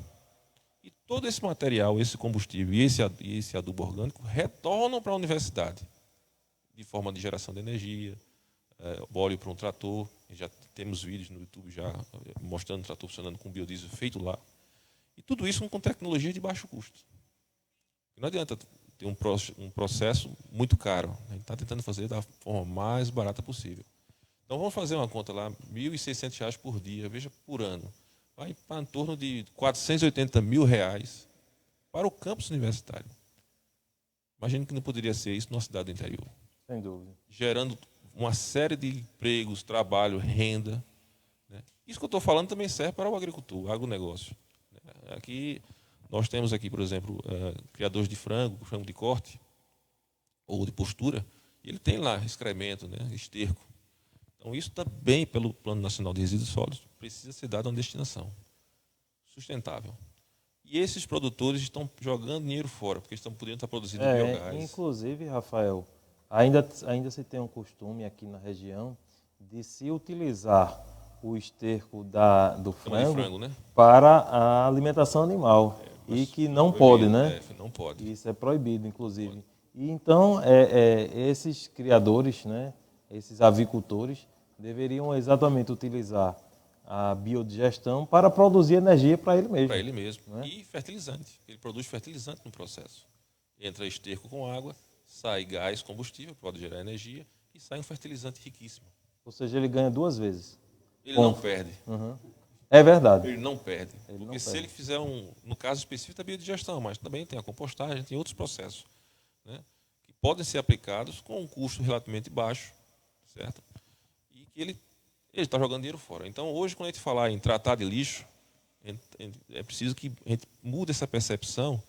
e todo esse material, esse combustível e esse adubo orgânico retornam para a universidade, de forma de geração de energia, óleo para um trator. Já temos vídeos no YouTube já mostrando o trator funcionando com biodiesel feito lá. E tudo isso com tecnologia de baixo custo. Não adianta ter um processo muito caro. A gente está tentando fazer da forma mais barata possível. Então vamos fazer uma conta lá, R$ 1.600 por dia, veja, por ano. Vai para em torno de R$ 480 mil para o campus universitário. Imagine que não poderia ser isso numa cidade do interior. Sem dúvida. Gerando uma série de empregos, trabalho, renda, né? Isso que eu estou falando também serve para o agricultor, o agronegócio. Aqui, nós temos aqui, por exemplo, criadores de frango de corte ou de postura, e ele tem lá excremento, né, esterco. Então, isso também, pelo Plano Nacional de Resíduos Sólidos, precisa ser dado a uma destinação sustentável. E esses produtores estão jogando dinheiro fora, porque estão podendo estar produzindo biogás. Inclusive, Rafael, ainda se tem um costume aqui na região de se utilizar o esterco do frango, né, para a alimentação animal. E que não pode, né? Não pode. Isso é proibido, inclusive. E então, esses criadores, né, esses avicultores, deveriam exatamente utilizar a biodigestão para produzir energia para ele mesmo. Para ele mesmo. Né? E fertilizante. Ele produz fertilizante no processo. Entra esterco com água, sai gás, combustível, pode gerar energia, e sai um fertilizante riquíssimo. Ou seja, ele ganha 2 vezes. Ele não perde. Uhum. É verdade. Ele não perde. Porque se ele fizer no caso específico da biodigestão, mas também tem a compostagem, tem outros processos, né, que podem ser aplicados com um custo relativamente baixo, certo? E que ele está jogando dinheiro fora. Então, hoje, quando a gente falar em tratar de lixo, É preciso que a gente mude essa percepção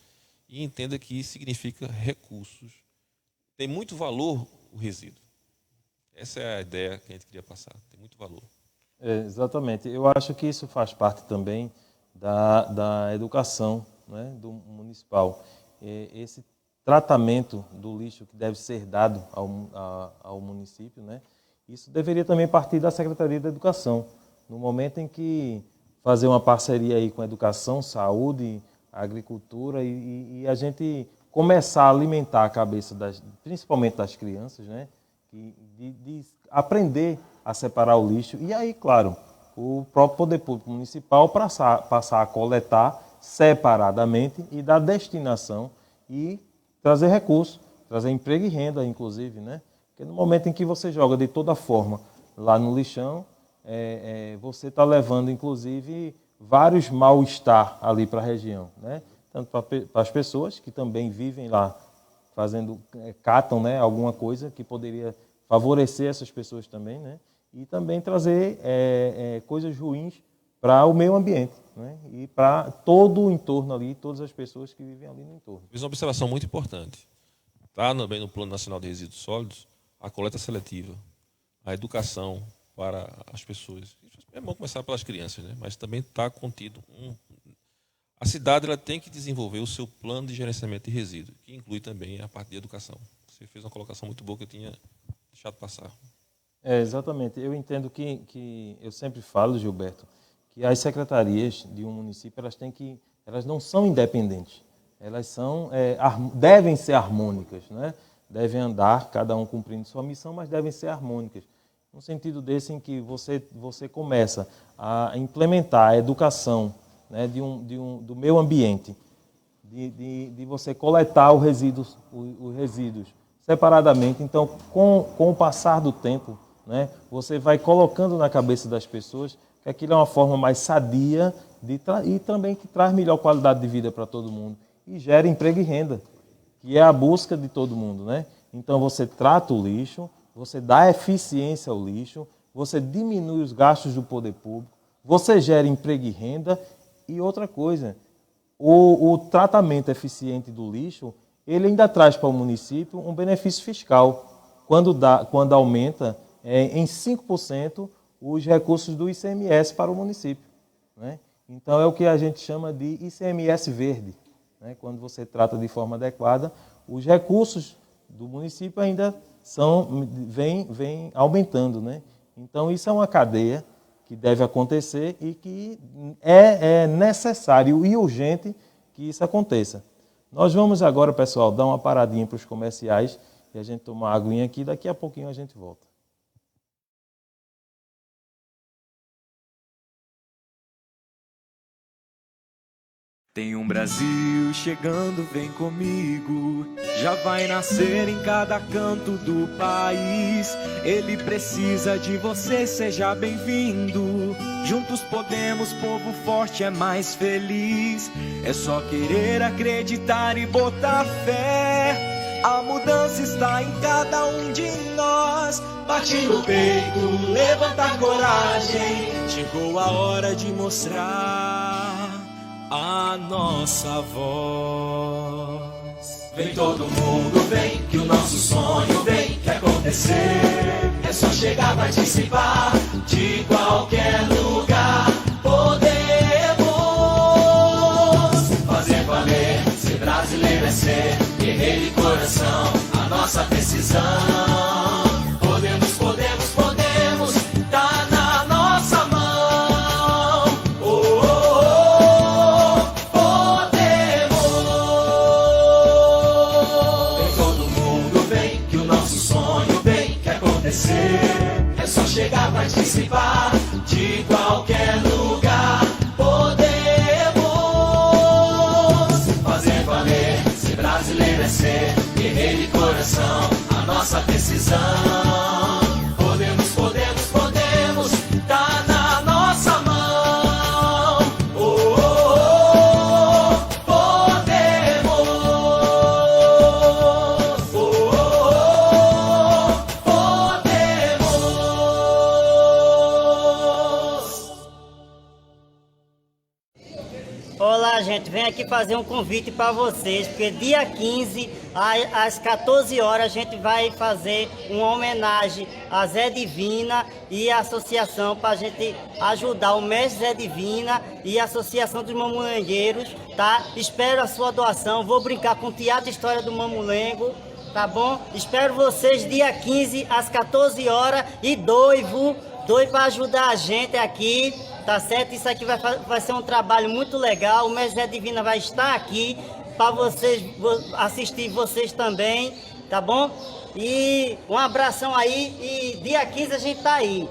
e entenda que isso significa recursos. Tem muito valor o resíduo. Essa é a ideia que a gente queria passar. Tem muito valor. Exatamente. Eu acho que isso faz parte também da educação, né, do municipal. Esse tratamento do lixo que deve ser dado ao município, né, isso deveria também partir da Secretaria da Educação. No momento em que fazer uma parceria aí com a educação, saúde, agricultura e a gente começar a alimentar a cabeça, principalmente das crianças, né, de aprender a separar o lixo. E aí, claro, o próprio poder público municipal passar a coletar separadamente e dar destinação e trazer recursos, trazer emprego e renda, inclusive, né? Porque no momento em que você joga de toda forma lá no lixão, você está levando, inclusive, vários mal-estar ali para a região, né? Tanto para as pessoas que também vivem lá, catam, né, alguma coisa que poderia favorecer essas pessoas também, né? E também trazer coisas ruins para o meio ambiente, né? E para todo o entorno ali, todas as pessoas que vivem ali no entorno. Fiz uma observação muito importante. Está também no Plano Nacional de Resíduos Sólidos a coleta seletiva, a educação para as pessoas. É bom começar pelas crianças, né? Mas também está contido a cidade ela tem que desenvolver o seu plano de gerenciamento de resíduos, que inclui também a parte de educação. Você fez uma colocação muito boa que eu tinha deixado passar. Exatamente. Eu entendo que eu sempre falo, Gilberto, que as secretarias de um município elas não são independentes. Elas devem ser harmônicas, né? Devem andar, cada um cumprindo sua missão, mas devem ser harmônicas. No sentido desse em que você começa a implementar a educação, né, do meio ambiente, de você coletar os resíduos separadamente. Então, com o passar do tempo, né, você vai colocando na cabeça das pessoas que aquilo é uma forma mais sadia e também que traz melhor qualidade de vida para todo mundo e gera emprego e renda, que é a busca de todo mundo, né? Então, você trata o lixo, você dá eficiência ao lixo, você diminui os gastos do poder público, você gera emprego e renda. E outra coisa, o tratamento eficiente do lixo, ele ainda traz para o município um benefício fiscal, quando aumenta em 5% os recursos do ICMS para o município, né? Então, é o que a gente chama de ICMS verde, né? Quando você trata de forma adequada, os recursos do município ainda vem aumentando, né? Então, isso é uma cadeia que deve acontecer e que é necessário e urgente que isso aconteça. Nós vamos agora, pessoal, dar uma paradinha para os comerciais e a gente tomar uma aguinha aqui, daqui a pouquinho a gente volta. Tem um Brasil chegando, vem comigo. Já vai nascer em cada canto do país. Ele precisa de você, seja bem-vindo. Juntos podemos, povo forte é mais feliz. É só querer acreditar e botar fé. A mudança está em cada um de nós. Bate no peito, levanta a coragem. Chegou a hora de mostrar a nossa voz. Vem todo mundo, vem, que o nosso sonho vem, quer acontecer. É só chegar, participar, de qualquer lugar. Podemos fazer valer, ser brasileiro é ser guerreiro de coração, a nossa decisão. Podemos, tá na nossa mão. É só chegar, participar, de qualquer lugar. Podemos fazer valer, ser brasileiro é ser guerreiro de coração, a nossa decisão. Podemos, tá na nossa mão. Tá, gente, vem aqui fazer um convite para vocês, porque dia 15, às 14 horas, a gente vai fazer uma homenagem a Zé Divina e a associação para a gente ajudar o mestre Zé Divina e a Associação dos Mamulengueiros, tá? Espero a sua doação, vou brincar com o Teatro História do Mamulengo, tá bom? Espero vocês dia 15, às 14 horas, e doivo para ajudar a gente aqui. Tá certo? Isso aqui vai ser um trabalho muito legal. O mestre Zé Divina vai estar aqui para vocês assistir vocês também, tá bom? E um abração aí e dia 15 a gente tá aí.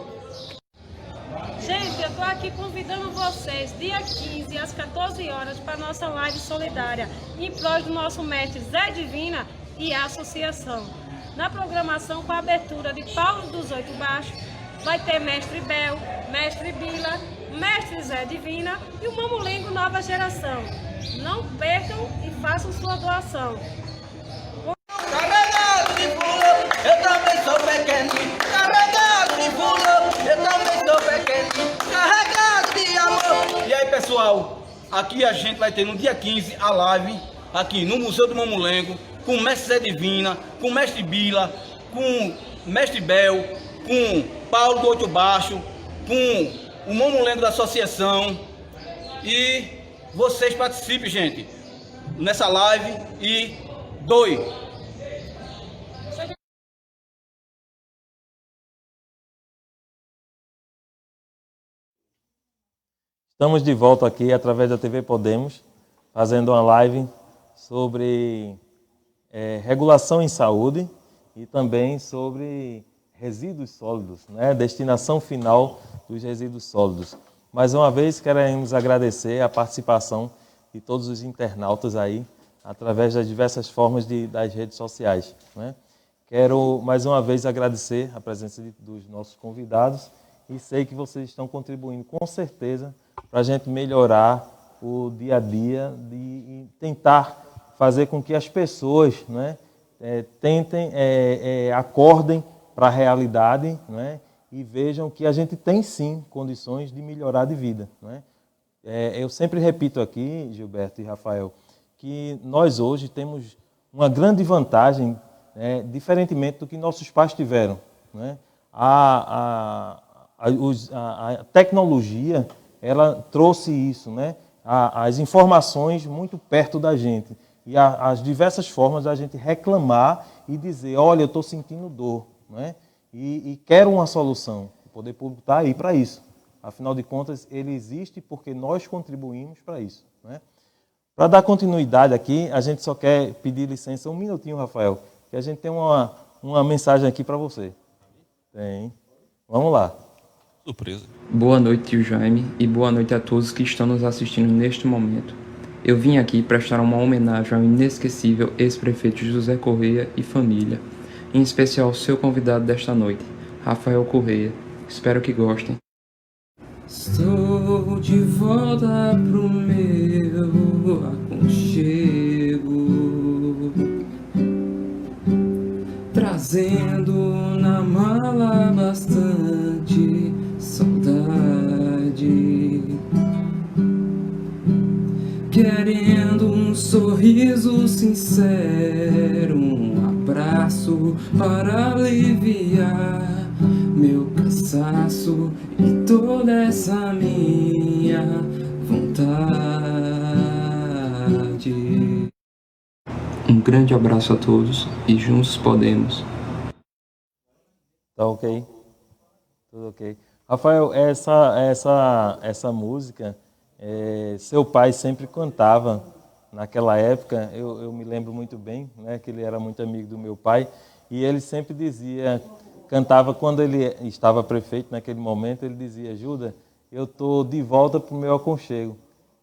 Gente, eu tô aqui convidando vocês dia 15 às 14 horas para nossa live solidária em prol do nosso mestre Zé Divina e a associação. Na programação com a abertura de Paulo dos Oito Baixos, vai ter mestre Bel, mestre Bila, mestre Zé Divina e o Mamulengo Nova Geração. Não percam e façam sua doação. Carregado de fulano, eu também sou pequenininho. Carregado de fulano, eu também sou pequenininho. Carregado de amor. E aí, pessoal, aqui a gente vai ter no dia 15 a live aqui no Museu do Mamulengo com o mestre Zé Divina, com o mestre Bila, com o mestre Bel, com Paulo do Oito Baixo, com o Mamulengo da associação. E vocês participem, gente, nessa live e doe. Estamos de volta aqui através da TV Podemos, fazendo uma live sobre regulação em saúde e também sobre resíduos sólidos, né? Destinação final dos resíduos sólidos. Mais uma vez, queremos agradecer a participação de todos os internautas aí, através das diversas formas das redes sociais, né? Quero, mais uma vez, agradecer a presença dos nossos convidados e sei que vocês estão contribuindo, com certeza, para a gente melhorar o dia a dia e tentar fazer com que as pessoas, né, acordem para a realidade, né, e vejam que a gente tem sim condições de melhorar de vida, né? Eu sempre repito aqui, Gilberto e Rafael, que nós hoje temos uma grande vantagem, diferentemente do que nossos pais tiveram, né? A tecnologia, ela trouxe isso, né? As informações muito perto da gente e as diversas formas da gente reclamar e dizer, olha, eu estou sentindo dor, né? E quero uma solução. O poder público está aí para isso. Afinal de contas, ele existe porque nós contribuímos para isso, né? Para dar continuidade aqui, a gente só quer pedir licença um minutinho, Rafael, que a gente tem uma mensagem aqui para você. Tem. Vamos lá. Surpresa. Boa noite, tio Jaime, e boa noite a todos que estão nos assistindo neste momento. Eu vim aqui prestar uma homenagem ao inesquecível ex-prefeito José Correia e família, em especial ao seu convidado desta noite, Rafael Correia. Espero que gostem. Estou de volta pro meu aconchego, trazendo na mala bastante saudade, querendo um sorriso sincero, um abraço para aliviar meu cansaço e toda essa minha vontade. Um grande abraço a todos e juntos podemos. Tá ok? Tudo ok. Rafael, essa música, seu pai sempre cantava naquela época. Eu me lembro muito bem, né, que ele era muito amigo do meu pai e ele sempre dizia, cantava quando ele estava prefeito naquele momento, ele dizia, Juda, eu estou de volta para o meu aconchego.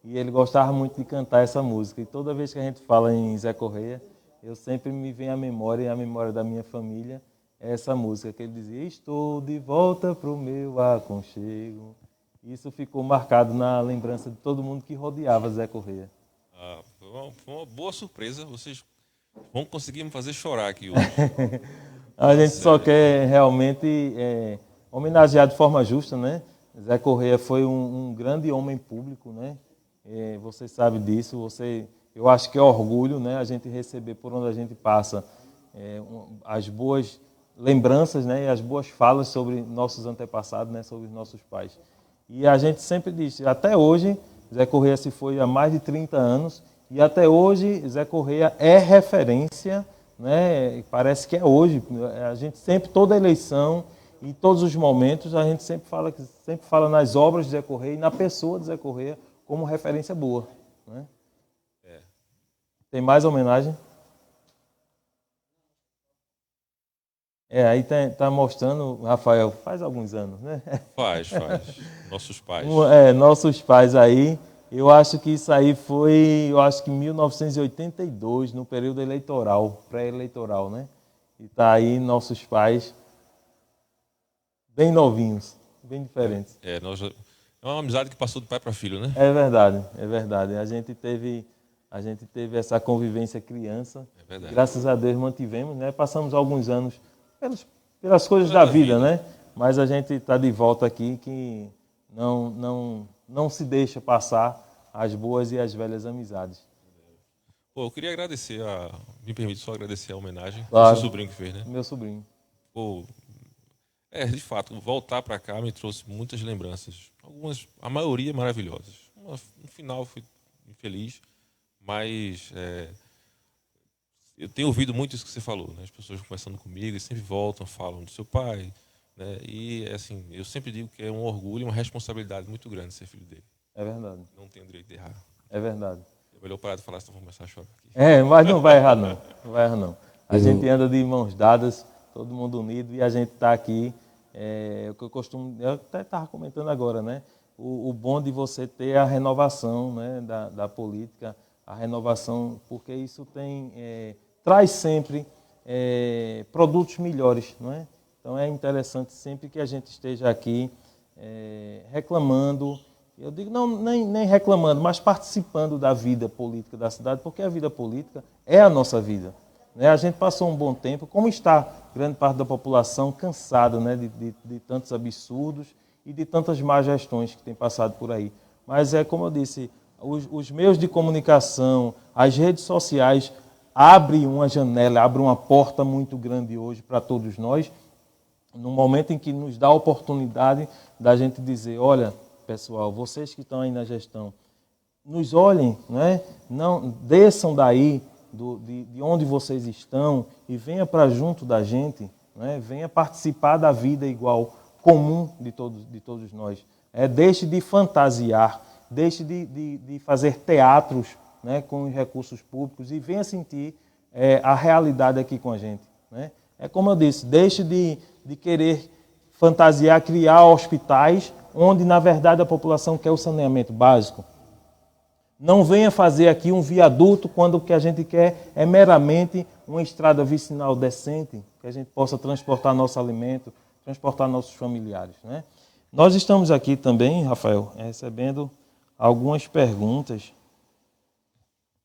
E ele gostava muito de cantar essa música. E toda vez que a gente fala em Zé Correia, eu sempre me vem à memória, e a memória da minha família, é essa música que ele dizia, estou de volta para o meu aconchego. Isso ficou marcado na lembrança de todo mundo que rodeava Zé Correia. Foi uma boa surpresa. Vocês vão conseguir me fazer chorar aqui hoje. A gente só quer realmente homenagear de forma justa, né? Zé Correia foi um grande homem público, né? Você sabe disso, eu acho que é orgulho, né, a gente receber por onde a gente passa as boas lembranças, né, e as boas falas sobre nossos antepassados, né, sobre os nossos pais. E a gente sempre diz, até hoje, Zé Correia se foi há mais de 30 anos, e até hoje Zé Correia é referência, né, parece que é hoje. A gente sempre, toda eleição, em todos os momentos, a gente sempre fala nas obras de Zé Correia e na pessoa de Zé Correia como referência boa. Né? Tem mais homenagem? Aí tá mostrando, Rafael, faz alguns anos, né? Faz. Nossos pais. Nossos pais aí. Eu acho que isso aí foi, em 1982, no período eleitoral, pré-eleitoral, né? E tá aí nossos pais bem novinhos, bem diferentes. É uma amizade que passou de pai para filho, né? É verdade. A gente teve essa convivência criança. É verdade. Graças a Deus mantivemos, né? Passamos alguns anos pelas coisas da vida, né? Mas a gente está de volta aqui que não se deixa passar as boas e as velhas amizades. Pô, eu queria agradecer me permite só agradecer a homenagem. Claro. Seu sobrinho que fez, né? Meu sobrinho. Pô, de fato, voltar para cá me trouxe muitas lembranças. A maioria maravilhosas. No final fui infeliz, mas eu tenho ouvido muito isso que você falou, né? As pessoas conversando comigo e sempre voltam, falam do seu pai, né? E assim, eu sempre digo que é um orgulho e uma responsabilidade muito grande ser filho dele. É verdade. Não tenho direito de errar. É verdade. É melhor parar de falar, senão vou começar a chorar aqui. Mas não vai errar não. Não vai errar não. A gente anda de mãos dadas, todo mundo unido, e a gente está aqui. O que eu até estava comentando agora, né? O bom de você ter a renovação, né, da política, a renovação, porque isso traz sempre produtos melhores, não é? Então é interessante sempre que a gente esteja aqui reclamando, eu digo nem reclamando, mas participando da vida política da cidade, porque a vida política é a nossa vida. Né? A gente passou um bom tempo, como está grande parte da população cansada, né, de tantos absurdos e de tantas más gestões que tem passado por aí. Mas como eu disse, os meios de comunicação, as redes sociais abrem uma janela, abrem uma porta muito grande hoje para todos nós, no momento em que nos dá a oportunidade da gente dizer, olha, pessoal, vocês que estão aí na gestão, nos olhem, né? Não desçam daí de onde vocês estão e venha para junto da gente, né? Venha participar da vida igual, comum de todos nós. Deixe de fantasiar, deixe de fazer teatros, né, com os recursos públicos e venha sentir a realidade aqui com a gente. Né? Como eu disse, deixe de querer fantasiar, criar hospitais onde, na verdade, a população quer o saneamento básico. Não venha fazer aqui um viaduto quando o que a gente quer é meramente uma estrada vicinal decente, que a gente possa transportar nosso alimento, transportar nossos familiares. Né? Nós estamos aqui também, Rafael, recebendo algumas perguntas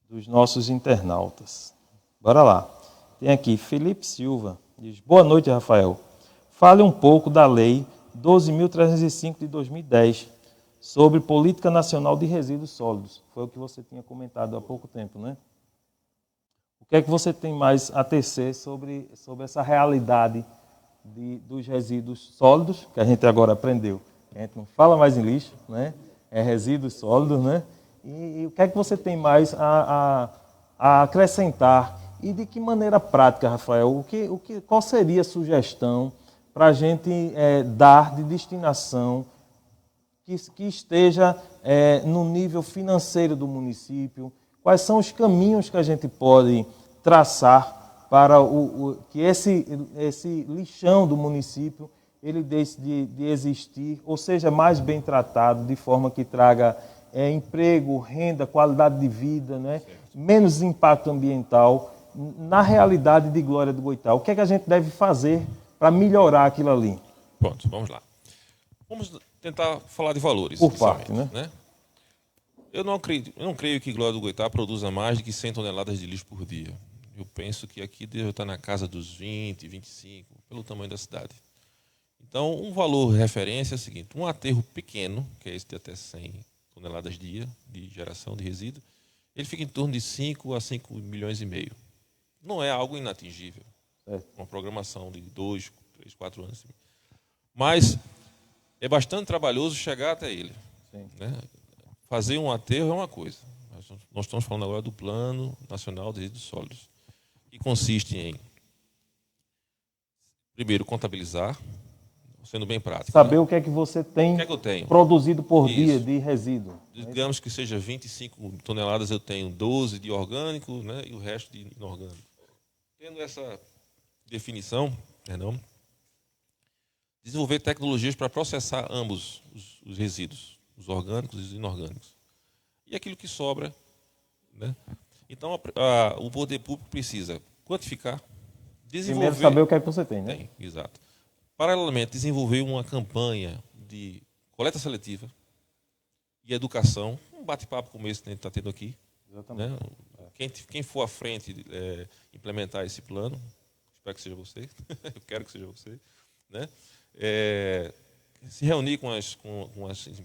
dos nossos internautas. Bora lá. Tem aqui Felipe Silva, diz, boa noite, Rafael. Fale um pouco da Lei 12.305 de 2010, sobre Política Nacional de Resíduos Sólidos. Foi o que você tinha comentado há pouco tempo, né? O que é que você tem mais a tecer sobre essa realidade dos resíduos sólidos, que a gente agora aprendeu? A gente não fala mais em lixo, né? É resíduos sólidos, né? E o que é que você tem mais a acrescentar? E de que maneira prática, Rafael? Qual seria a sugestão para a gente dar de destinação que esteja no nível financeiro do município? Quais são os caminhos que a gente pode traçar para que esse lixão do município ele deixe de existir, ou seja, mais bem tratado, de forma que traga emprego, renda, qualidade de vida, né? Menos impacto ambiental, na realidade de Glória do Goitá? O que é que a gente deve fazer para melhorar aquilo ali? Pronto, vamos lá. Vamos tentar falar de valores. Por parte, né? Eu não creio que Glória do Goitá produza mais de que 100 toneladas de lixo por dia. Eu penso que aqui deve estar na casa dos 20, 25, pelo tamanho da cidade. Então, um valor referência é o seguinte, um aterro pequeno, que é esse de até 100 toneladas dia de geração de resíduo, ele fica em torno de 5 a 5 milhões e meio. Não é algo inatingível. Uma programação de 2, 3, 4 anos. Mas é bastante trabalhoso chegar até ele. Né? Fazer um aterro é uma coisa. Nós estamos falando agora do Plano Nacional de Resíduos Sólidos, que consiste em, primeiro, contabilizar, sendo bem prático. Saber, né? o que é que você tem O que é que eu tenho? produzido por dia Isso. de resíduo. Digamos que seja 25 toneladas, eu tenho 12 de orgânico, né, e o resto de inorgânico. Tendo essa definição, desenvolver tecnologias para processar ambos os resíduos, os orgânicos e os inorgânicos. E aquilo que sobra. Né? Então, o poder público precisa quantificar, desenvolver... Primeiro saber o que é que você tem, né? Tem, exato. Paralelamente, desenvolver uma campanha de coleta seletiva e educação, um bate-papo como esse que a gente está tendo aqui. Exatamente. Né? Quem for à frente implementar esse plano, espero que seja você, eu quero que seja você, né? Se reunir com as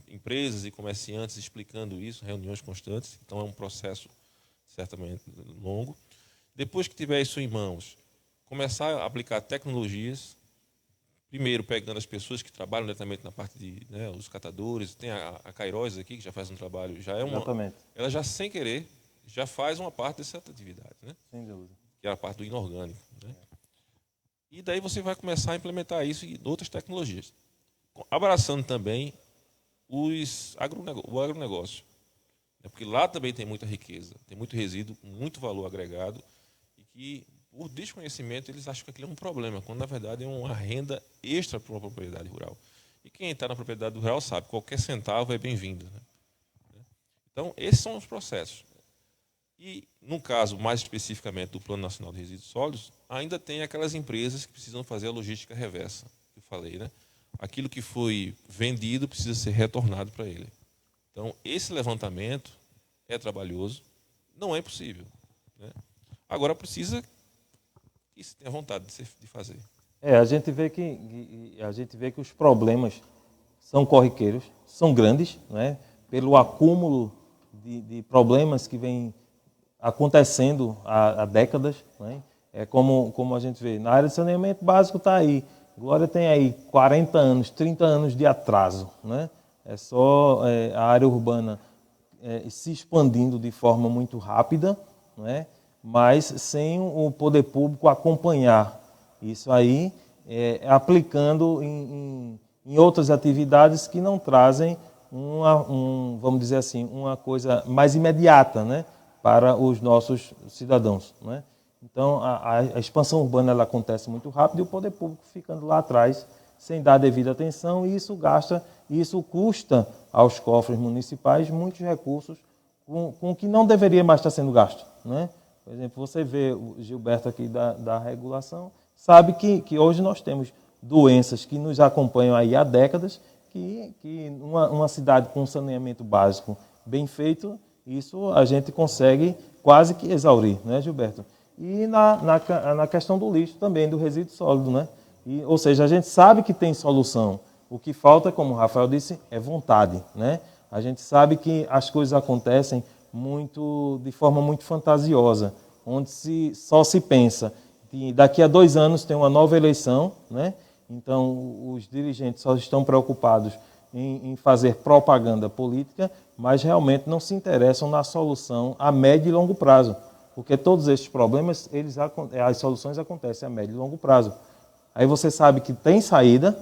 empresas e comerciantes explicando isso, reuniões constantes. Então, é um processo certamente longo. Depois que tiver isso em mãos, começar a aplicar tecnologias, primeiro pegando as pessoas que trabalham diretamente na parte de, né, os catadores. Tem a Kairos aqui, que já faz um trabalho, Exatamente. ela já sem querer, já faz uma parte dessa atividade, né? Sem dúvida. Que é a parte do inorgânico. Né? E daí você vai começar a implementar isso em outras tecnologias. Abraçando também o agronegócio. Né? Porque lá também tem muita riqueza, tem muito resíduo, muito valor agregado, e que, por desconhecimento, eles acham que aquilo é um problema, quando na verdade é uma renda extra para uma propriedade rural. E quem está na propriedade rural sabe, qualquer centavo é bem-vindo. Né? Então, esses são os processos. E, no caso, mais especificamente do Plano Nacional de Resíduos Sólidos, ainda tem aquelas empresas que precisam fazer a logística reversa, que eu falei, né? Aquilo que foi vendido precisa ser retornado para ele. Então, esse levantamento é trabalhoso, não é impossível. Né? Agora, precisa que se tenha vontade de fazer. A gente vê que os problemas são corriqueiros, são grandes, né? Pelo acúmulo de problemas que vem acontecendo há décadas. Né? É como a gente vê, na área de saneamento básico está aí. Glória tem aí 40 anos, 30 anos de atraso. Né? É só a área urbana se expandindo de forma muito rápida, né? Mas sem o poder público acompanhar isso aí, aplicando em outras atividades que não trazem vamos dizer assim, uma coisa mais imediata, né, para os nossos cidadãos. Né? Então, a expansão urbana ela acontece muito rápido e o poder público ficando lá atrás, sem dar devida atenção, e isso custa aos cofres municipais muitos recursos com que não deveria mais estar sendo gasto. Né? Por exemplo, você vê o Gilberto aqui da regulação, sabe que hoje nós temos doenças que nos acompanham aí há décadas, que uma cidade com saneamento básico bem feito, isso a gente consegue quase que exaurir, né, Gilberto? E na questão do lixo também, do resíduo sólido, né? Ou seja, a gente sabe que tem solução. O que falta, como o Rafael disse, é vontade, né? A gente sabe que as coisas acontecem de forma muito fantasiosa, onde só se pensa que daqui a 2 anos tem uma nova eleição, né? Então os dirigentes só estão preocupados em fazer propaganda política, mas realmente não se interessam na solução a médio e longo prazo, porque todos esses problemas, as soluções acontecem a médio e longo prazo. Aí você sabe que tem saída,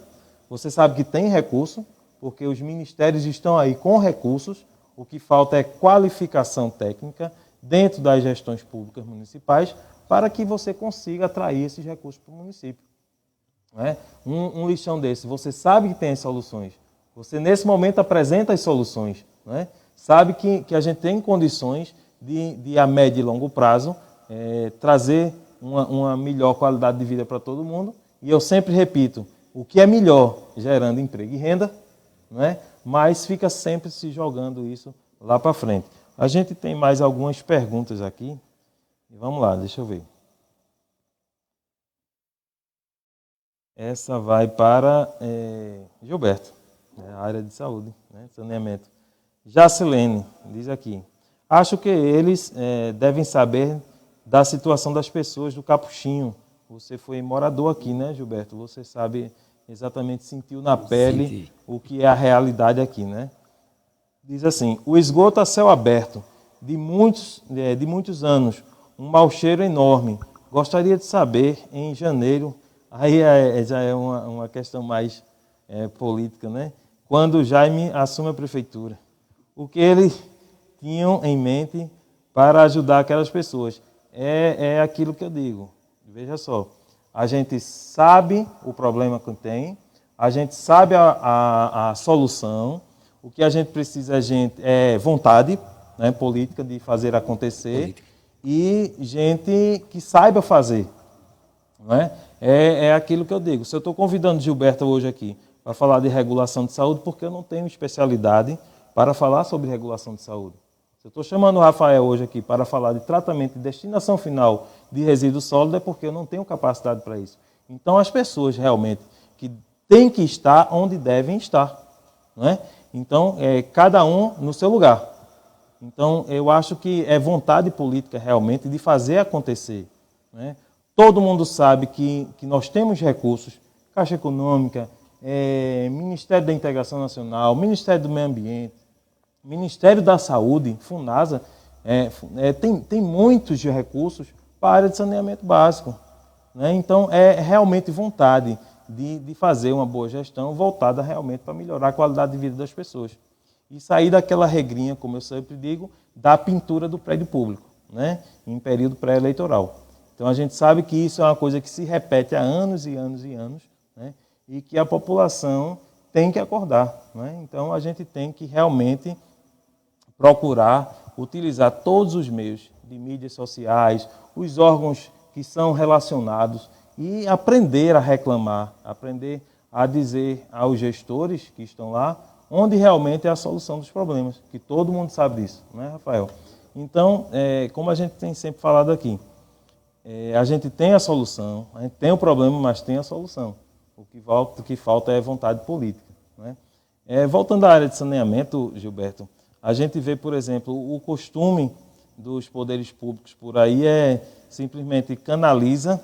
você sabe que tem recurso, porque os ministérios estão aí com recursos. O que falta é qualificação técnica dentro das gestões públicas municipais para que você consiga atrair esses recursos para o município. Né? Um lixão desse, você sabe que tem as soluções. Você, nesse momento, apresenta as soluções. Né? Sabe que a gente tem condições de a médio e longo prazo, trazer uma melhor qualidade de vida para todo mundo. E eu sempre repito, o que é melhor gerando emprego e renda, né? Mas fica sempre se jogando isso lá para frente. A gente tem mais algumas perguntas aqui. Vamos lá, deixa eu ver. Essa vai para Gilberto, a área de saúde, né? Saneamento. Jacilene diz aqui: acho que eles devem saber da situação das pessoas do Capuchinho. Você foi morador aqui, né, Gilberto? Você sabe exatamente, sentiu na pele o que é a realidade aqui, né? Diz assim: o esgoto a céu aberto, de muitos anos, um mau cheiro enorme. Gostaria de saber, em janeiro, aí já é uma questão mais política, né? Quando Jaime assume a prefeitura, o que eles tinham em mente para ajudar aquelas pessoas. É aquilo que eu digo. Veja só, a gente sabe o problema que tem, a gente sabe a solução, o que a gente precisa é vontade, né, política de fazer acontecer e gente que saiba fazer. Não é? É aquilo que eu digo. Se eu estou convidando Gilberto hoje aqui para falar de regulação de saúde, porque eu não tenho especialidade para falar sobre regulação de saúde. Se eu estou chamando o Rafael hoje aqui para falar de tratamento e destinação final de resíduo sólido, é porque eu não tenho capacidade para isso. Então, as pessoas realmente que têm que estar onde devem estar. Não é? Então, cada um no seu lugar. Então, eu acho que é vontade política realmente de fazer acontecer. Né? Todo mundo sabe que nós temos recursos, Caixa Econômica, Ministério da Integração Nacional, Ministério do Meio Ambiente, Ministério da Saúde, Funasa, tem muitos recursos para a área de saneamento básico. Né? Então, é realmente vontade de fazer uma boa gestão voltada realmente para melhorar a qualidade de vida das pessoas. E sair daquela regrinha, como eu sempre digo, da pintura do prédio público, né? Em período pré-eleitoral. Então, a gente sabe que isso é uma coisa que se repete há anos e anos e anos, né? E que a população tem que acordar. Né? Então, a gente tem que realmente procurar utilizar todos os meios de mídias sociais, os órgãos que são relacionados e aprender a reclamar, aprender a dizer aos gestores que estão lá onde realmente é a solução dos problemas, que todo mundo sabe disso, não é, Rafael? Então, como a gente tem sempre falado aqui, a gente tem a solução, a gente tem o problema, mas tem a solução. O que falta é vontade política. Né? Voltando à área de saneamento, Gilberto, a gente vê, por exemplo, o costume dos poderes públicos por aí simplesmente canaliza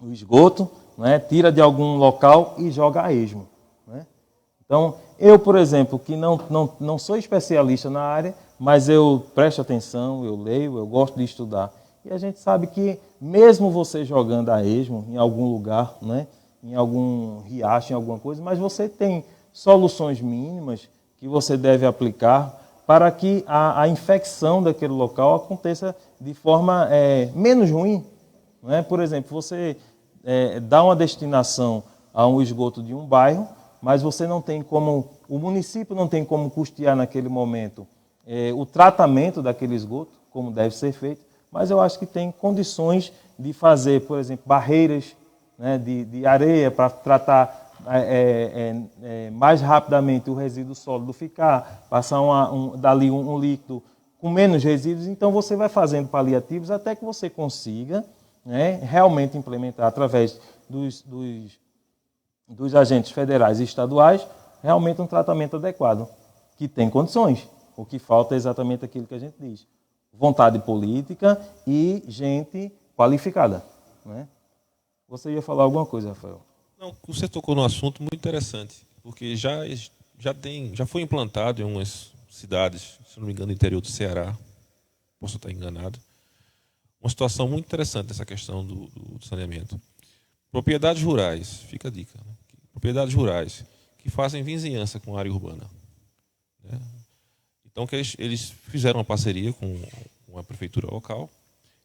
o esgoto, né, tira de algum local e joga a esmo. Né? Então, eu, por exemplo, que não sou especialista na área, mas eu presto atenção, eu leio, eu gosto de estudar. E a gente sabe que mesmo você jogando a esmo em algum lugar, né, em algum riacho, em alguma coisa, mas você tem soluções mínimas que você deve aplicar para que a infecção daquele local aconteça de forma menos ruim. Não é? Por exemplo, você dá uma destinação a um esgoto de um bairro, mas você não tem como, o município não tem como custear naquele momento o tratamento daquele esgoto, como deve ser feito, mas eu acho que tem condições de fazer, por exemplo, barreiras, né, de areia para tratar mais rapidamente o resíduo sólido ficar, passar dali um líquido com menos resíduos. Então você vai fazendo paliativos até que você consiga, né, realmente implementar através dos agentes federais e estaduais realmente um tratamento adequado, que tem condições. O que falta é exatamente aquilo que a gente diz: vontade política e gente qualificada. Né? Você ia falar alguma coisa, Rafael? Não, você tocou num assunto muito interessante, porque já foi implantado em algumas cidades, se não me engano, no interior do Ceará, posso estar enganado, uma situação muito interessante nessa questão do saneamento. Propriedades rurais, fica a dica, né? Propriedades rurais que fazem vizinhança com a área urbana. Né? Então, que eles fizeram uma parceria com a prefeitura local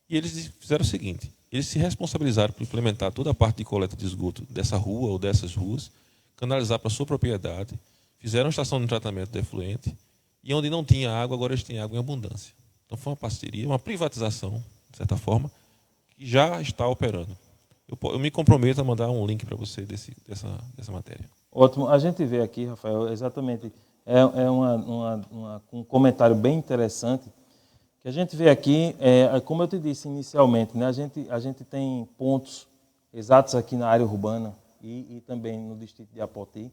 e eles fizeram o seguinte: eles se responsabilizaram por implementar toda a parte de coleta de esgoto dessa rua ou dessas ruas, canalizar para a sua propriedade, fizeram uma estação de tratamento de efluente e onde não tinha água, agora eles têm água em abundância. Então, foi uma parceria, uma privatização, de certa forma, que já está operando. Eu me comprometo a mandar um link para você dessa matéria. Ótimo. A gente vê aqui, Rafael, exatamente, um comentário bem interessante, que a gente vê aqui, como eu te disse inicialmente, né, a gente tem pontos exatos aqui na área urbana e também no distrito de Apoti,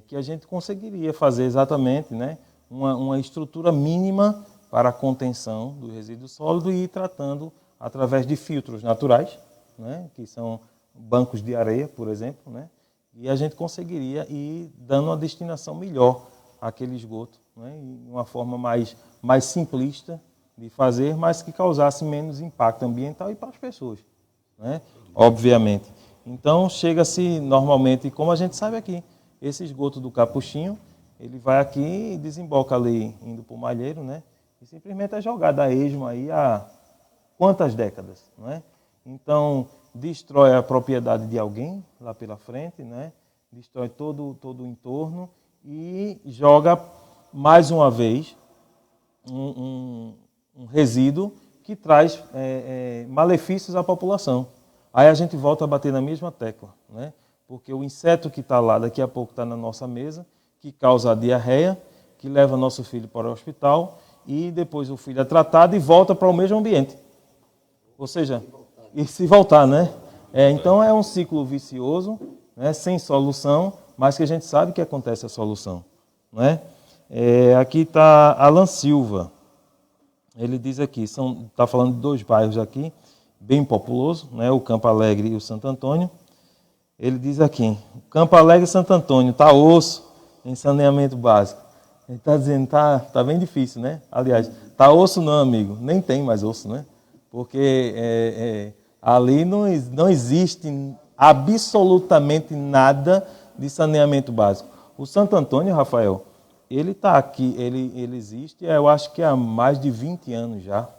que a gente conseguiria fazer exatamente, né, uma estrutura mínima para a contenção do resíduo sólido e ir tratando através de filtros naturais, né, que são bancos de areia, por exemplo, né, e a gente conseguiria ir dando uma destinação melhor àquele esgoto, né, de uma forma mais simplista de fazer, mas que causasse menos impacto ambiental e para as pessoas, né, obviamente. Então, chega-se normalmente, como a gente sabe aqui, esse esgoto do Capuchinho, ele vai aqui e desemboca ali, indo para o Malheiro, né, e simplesmente é jogado a esmo aí há quantas décadas, né? Então, destrói a propriedade de alguém lá pela frente, né? Destrói todo o entorno e joga, mais uma vez, um resíduo que traz malefícios à população. Aí a gente volta a bater na mesma tecla, né? Porque o inseto que está lá, daqui a pouco está na nossa mesa, que causa a diarreia, que leva nosso filho para o hospital e depois o filho é tratado e volta para o mesmo ambiente. Ou seja, e se voltar, né? Então é um ciclo vicioso, né, sem solução, mas que a gente sabe que acontece a solução, né? Aqui está Alan Silva. Ele diz aqui, está falando de 2 bairros aqui, bem populoso, né, o Campo Alegre e o Santo Antônio. Ele diz aqui, Campo Alegre e Santo Antônio, está osso em saneamento básico. Ele está dizendo, tá bem difícil, né? Aliás, está osso não, amigo, nem tem mais osso, né? Porque ali não existe absolutamente nada de saneamento básico. O Santo Antônio, Rafael, ele está aqui, ele existe, eu acho que há mais de 20 anos já,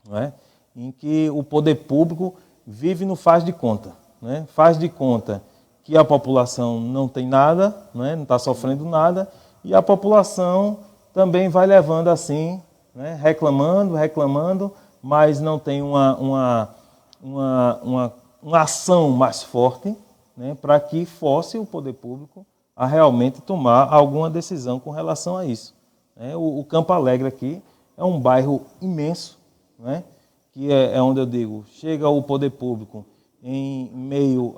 não é? Em que o poder público vive no faz de conta, né? Faz de conta que a população não tem nada, né? Não está sofrendo nada, e a população também vai levando assim, né? Reclamando, mas não tem uma ação mais forte, né? Para que force o poder público a realmente tomar alguma decisão com relação a isso, né? O Campo Alegre aqui é um bairro imenso, né? Que é onde eu digo, chega o poder público em meio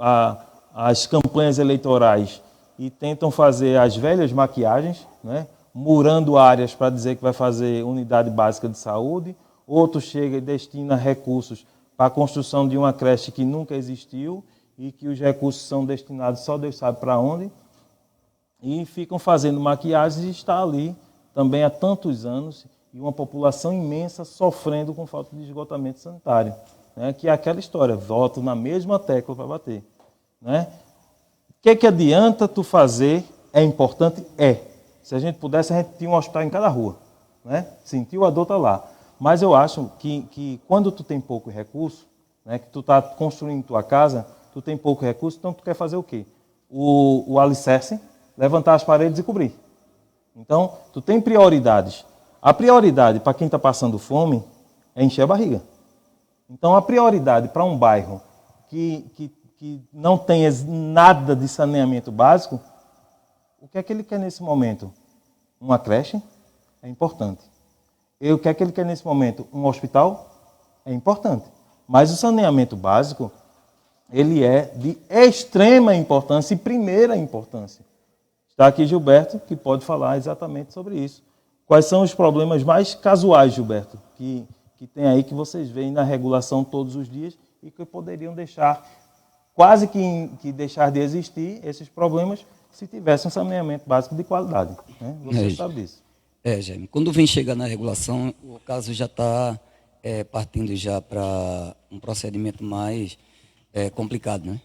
às campanhas eleitorais e tentam fazer as velhas maquiagens, né? Murando áreas para dizer que vai fazer unidade básica de saúde, outro chega e destina recursos para a construção de uma creche que nunca existiu e que os recursos são destinados só Deus sabe para onde, e ficam fazendo maquiagens e está ali também há tantos anos e uma população imensa sofrendo com falta de esgotamento sanitário, né? Que é aquela história, volto na mesma tecla para bater, né? O que adianta tu fazer? É importante? Se a gente pudesse, a gente tinha um hospital em cada rua, né? Sentiu a dor, está lá. Mas eu acho que quando tu tem pouco recurso, né, que tu está construindo tua casa, tu tem pouco recurso, então tu quer fazer o quê? O alicerce, levantar as paredes e cobrir. Então, tu tem prioridades. A prioridade para quem está passando fome é encher a barriga. Então, a prioridade para um bairro que não tem nada de saneamento básico, o que é que ele quer nesse momento? Uma creche? É importante. E o que é que ele quer nesse momento? Um hospital? É importante. Mas o saneamento básico, ele é de extrema importância e primeira importância. Está aqui Gilberto, que pode falar exatamente sobre isso. Quais são os problemas mais casuais, Gilberto, que tem aí, que vocês veem na regulação todos os dias e que poderiam deixar, quase que deixar de existir esses problemas se tivesse um saneamento básico de qualidade, né? Você sabe disso. Jaime, quando vem chegar na regulação, o caso já está partindo já para um procedimento mais complicado, né?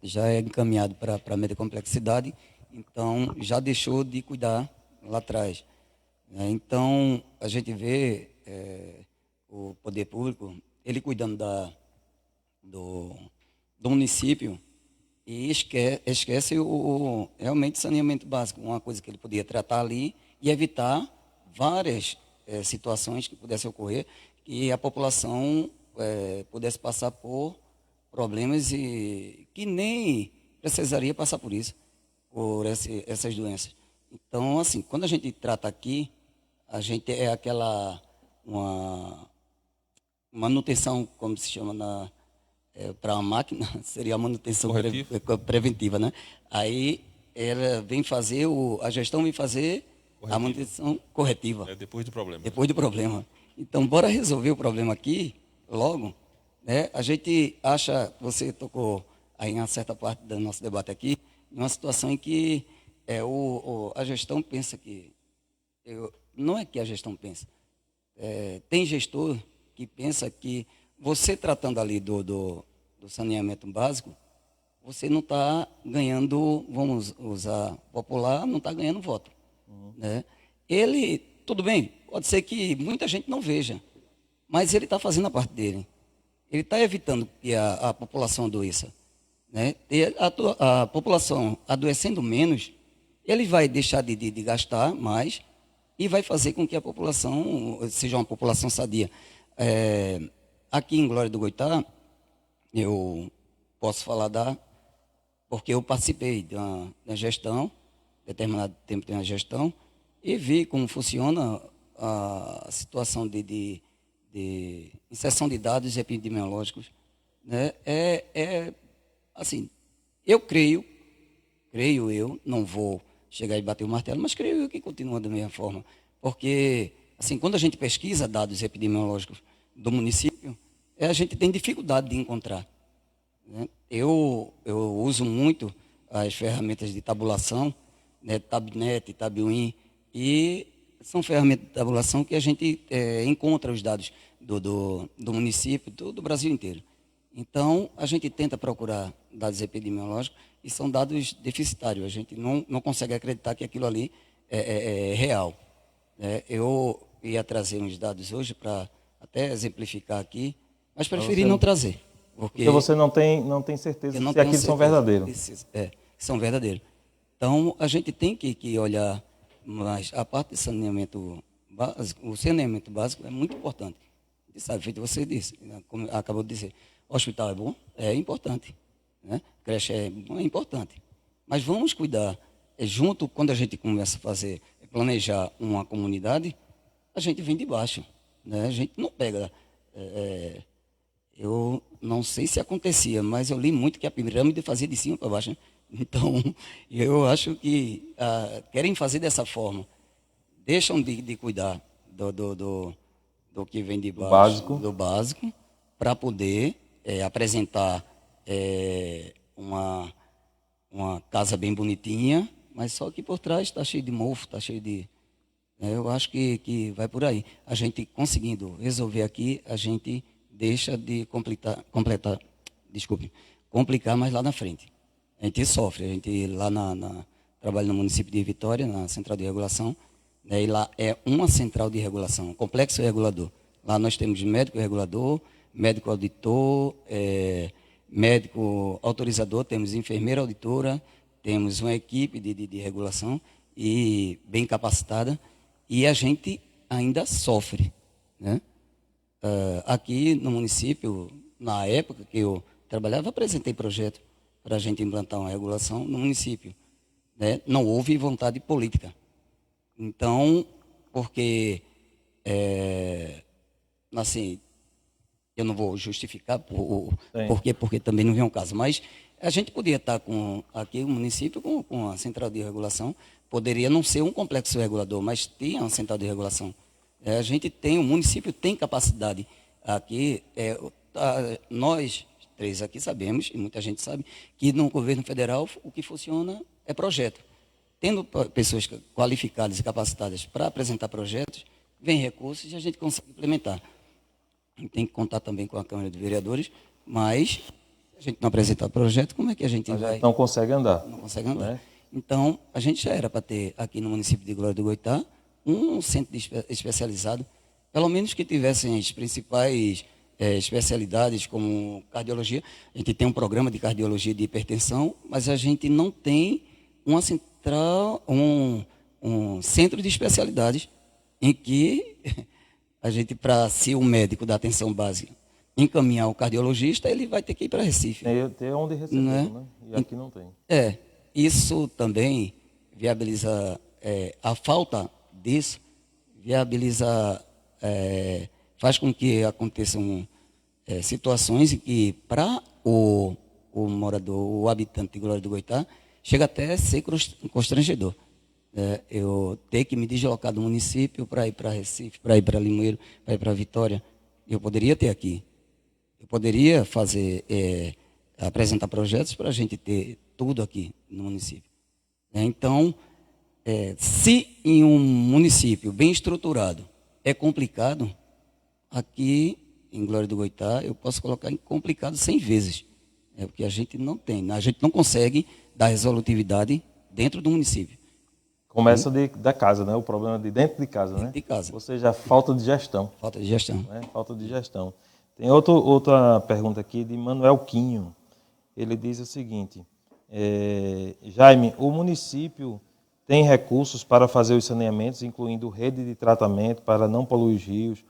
Já é encaminhado para a média complexidade, então já deixou de cuidar lá atrás. Então, a gente vê o poder público, ele cuidando do município e esquece realmente saneamento básico, uma coisa que ele podia tratar ali e evitar várias situações que pudessem ocorrer e a população pudesse passar por problemas e que nem precisaria passar por isso, por essas doenças. Então, assim, quando a gente trata aqui, a gente uma manutenção, como se chama para a máquina, seria a manutenção preventiva, né? Aí ela vem fazer, a gestão vem fazer A manutenção corretiva. É depois do problema. Depois do problema. Então, bora resolver o problema aqui, logo. Né? A gente acha, você tocou aí em uma certa parte do nosso debate aqui, numa situação em que a gestão pensa que... não é que a gestão pensa. Tem gestor que pensa que você tratando ali do saneamento básico, você não está ganhando, vamos usar popular, não está ganhando voto. Né? Ele, tudo bem, pode ser que muita gente não veja, mas ele está fazendo a parte dele. Ele está evitando que a população adoeça. Né? E a população adoecendo menos, ele vai deixar de gastar mais e vai fazer com que a população seja uma população sadia. Aqui em Glória do Goitá, eu posso falar porque eu participei da gestão, determinado tempo tem uma gestão, e vi como funciona a situação de inserção de dados epidemiológicos. Né? Assim, eu creio eu, não vou chegar e bater o martelo, mas creio eu que continua da mesma forma. Porque, assim, quando a gente pesquisa dados epidemiológicos do município, a gente tem dificuldade de encontrar. Né? Eu uso muito as ferramentas de tabulação, né, Tabnet, Tabuin, e são ferramentas de tabulação que a gente encontra os dados do município, do Brasil inteiro. Então, a gente tenta procurar dados epidemiológicos e são dados deficitários. A gente não consegue acreditar que aquilo ali é real. Eu ia trazer uns dados hoje para até exemplificar aqui, mas preferi não trazer. Porque você não tem certeza se aqueles são verdadeiros. São verdadeiros. Então, a gente tem que olhar, mas a parte de saneamento básico, o saneamento básico é muito importante. Sabe, feito você disse, como acabou de dizer, hospital é bom? É importante. Né? Creche é importante. Mas vamos cuidar, junto, quando a gente começa a planejar uma comunidade, a gente vem de baixo. Né? A gente não pega... eu não sei se acontecia, mas eu li muito que a pirâmide fazia de cima para baixo. Né? Então, eu acho que querem fazer dessa forma. Deixam de cuidar do que vem de baixo, do básico, para poder apresentar uma casa bem bonitinha, mas só que por trás está cheio de mofo, está cheio de... eu acho que vai por aí. A gente conseguindo resolver aqui, a gente deixa de complicar mais lá na frente. A gente sofre, a gente lá trabalha no município de Vitória, na central de regulação, né, e lá é uma central de regulação, um complexo regulador. Lá nós temos médico regulador, médico auditor, médico autorizador, temos enfermeira auditora, temos uma equipe de regulação e bem capacitada, e a gente ainda sofre. Né? Aqui no município, na época que eu trabalhava, apresentei projeto para a gente implantar uma regulação no município. Né? Não houve vontade política. Então, porque, assim, eu não vou justificar porque também não vem um caso, mas a gente podia estar aqui o município com a central de regulação, poderia não ser um complexo regulador, mas tinha uma central de regulação. O município tem capacidade aqui, nós três aqui sabemos, e muita gente sabe, que no governo federal o que funciona é projeto. Tendo pessoas qualificadas e capacitadas para apresentar projetos, vem recursos e a gente consegue implementar. A gente tem que contar também com a Câmara de Vereadores, mas se a gente não apresentar projeto, como é que a gente vai... Não consegue andar. Não consegue andar. Né? Então, a gente já era para ter aqui no município de Glória do Goitá um centro especializado, pelo menos que tivessem as principais especialidades como cardiologia. A gente tem um programa de cardiologia de hipertensão, mas a gente não tem uma central, um centro de especialidades em que a gente, para ser um médico da atenção básica, encaminhar o cardiologista, ele vai ter que ir para Recife. Tem onde receber, né? E aqui não tem. Isso também viabiliza, a falta disso, viabiliza, faz com que aconteçam situações em que, para o morador, o habitante de Glória do Goitá, chega até a ser constrangedor. eu ter que me deslocar do município para ir para Recife, para ir para Limoeiro, para ir para Vitória, eu poderia ter aqui. Eu poderia apresentar projetos para a gente ter tudo aqui no município. Então, se em um município bem estruturado é complicado, aqui em Glória do Goitá eu posso colocar em complicado 100 vezes. Porque a gente não consegue dar resolutividade dentro do município. Começa da casa, né? O problema é de dentro de casa, né? De casa. Ou seja, falta de gestão. Falta de gestão. Né? Falta de gestão. Tem outra pergunta aqui de Manuel Quinho. Ele diz o seguinte: Jaime, o município tem recursos para fazer os saneamentos, incluindo rede de tratamento para não poluir os rios,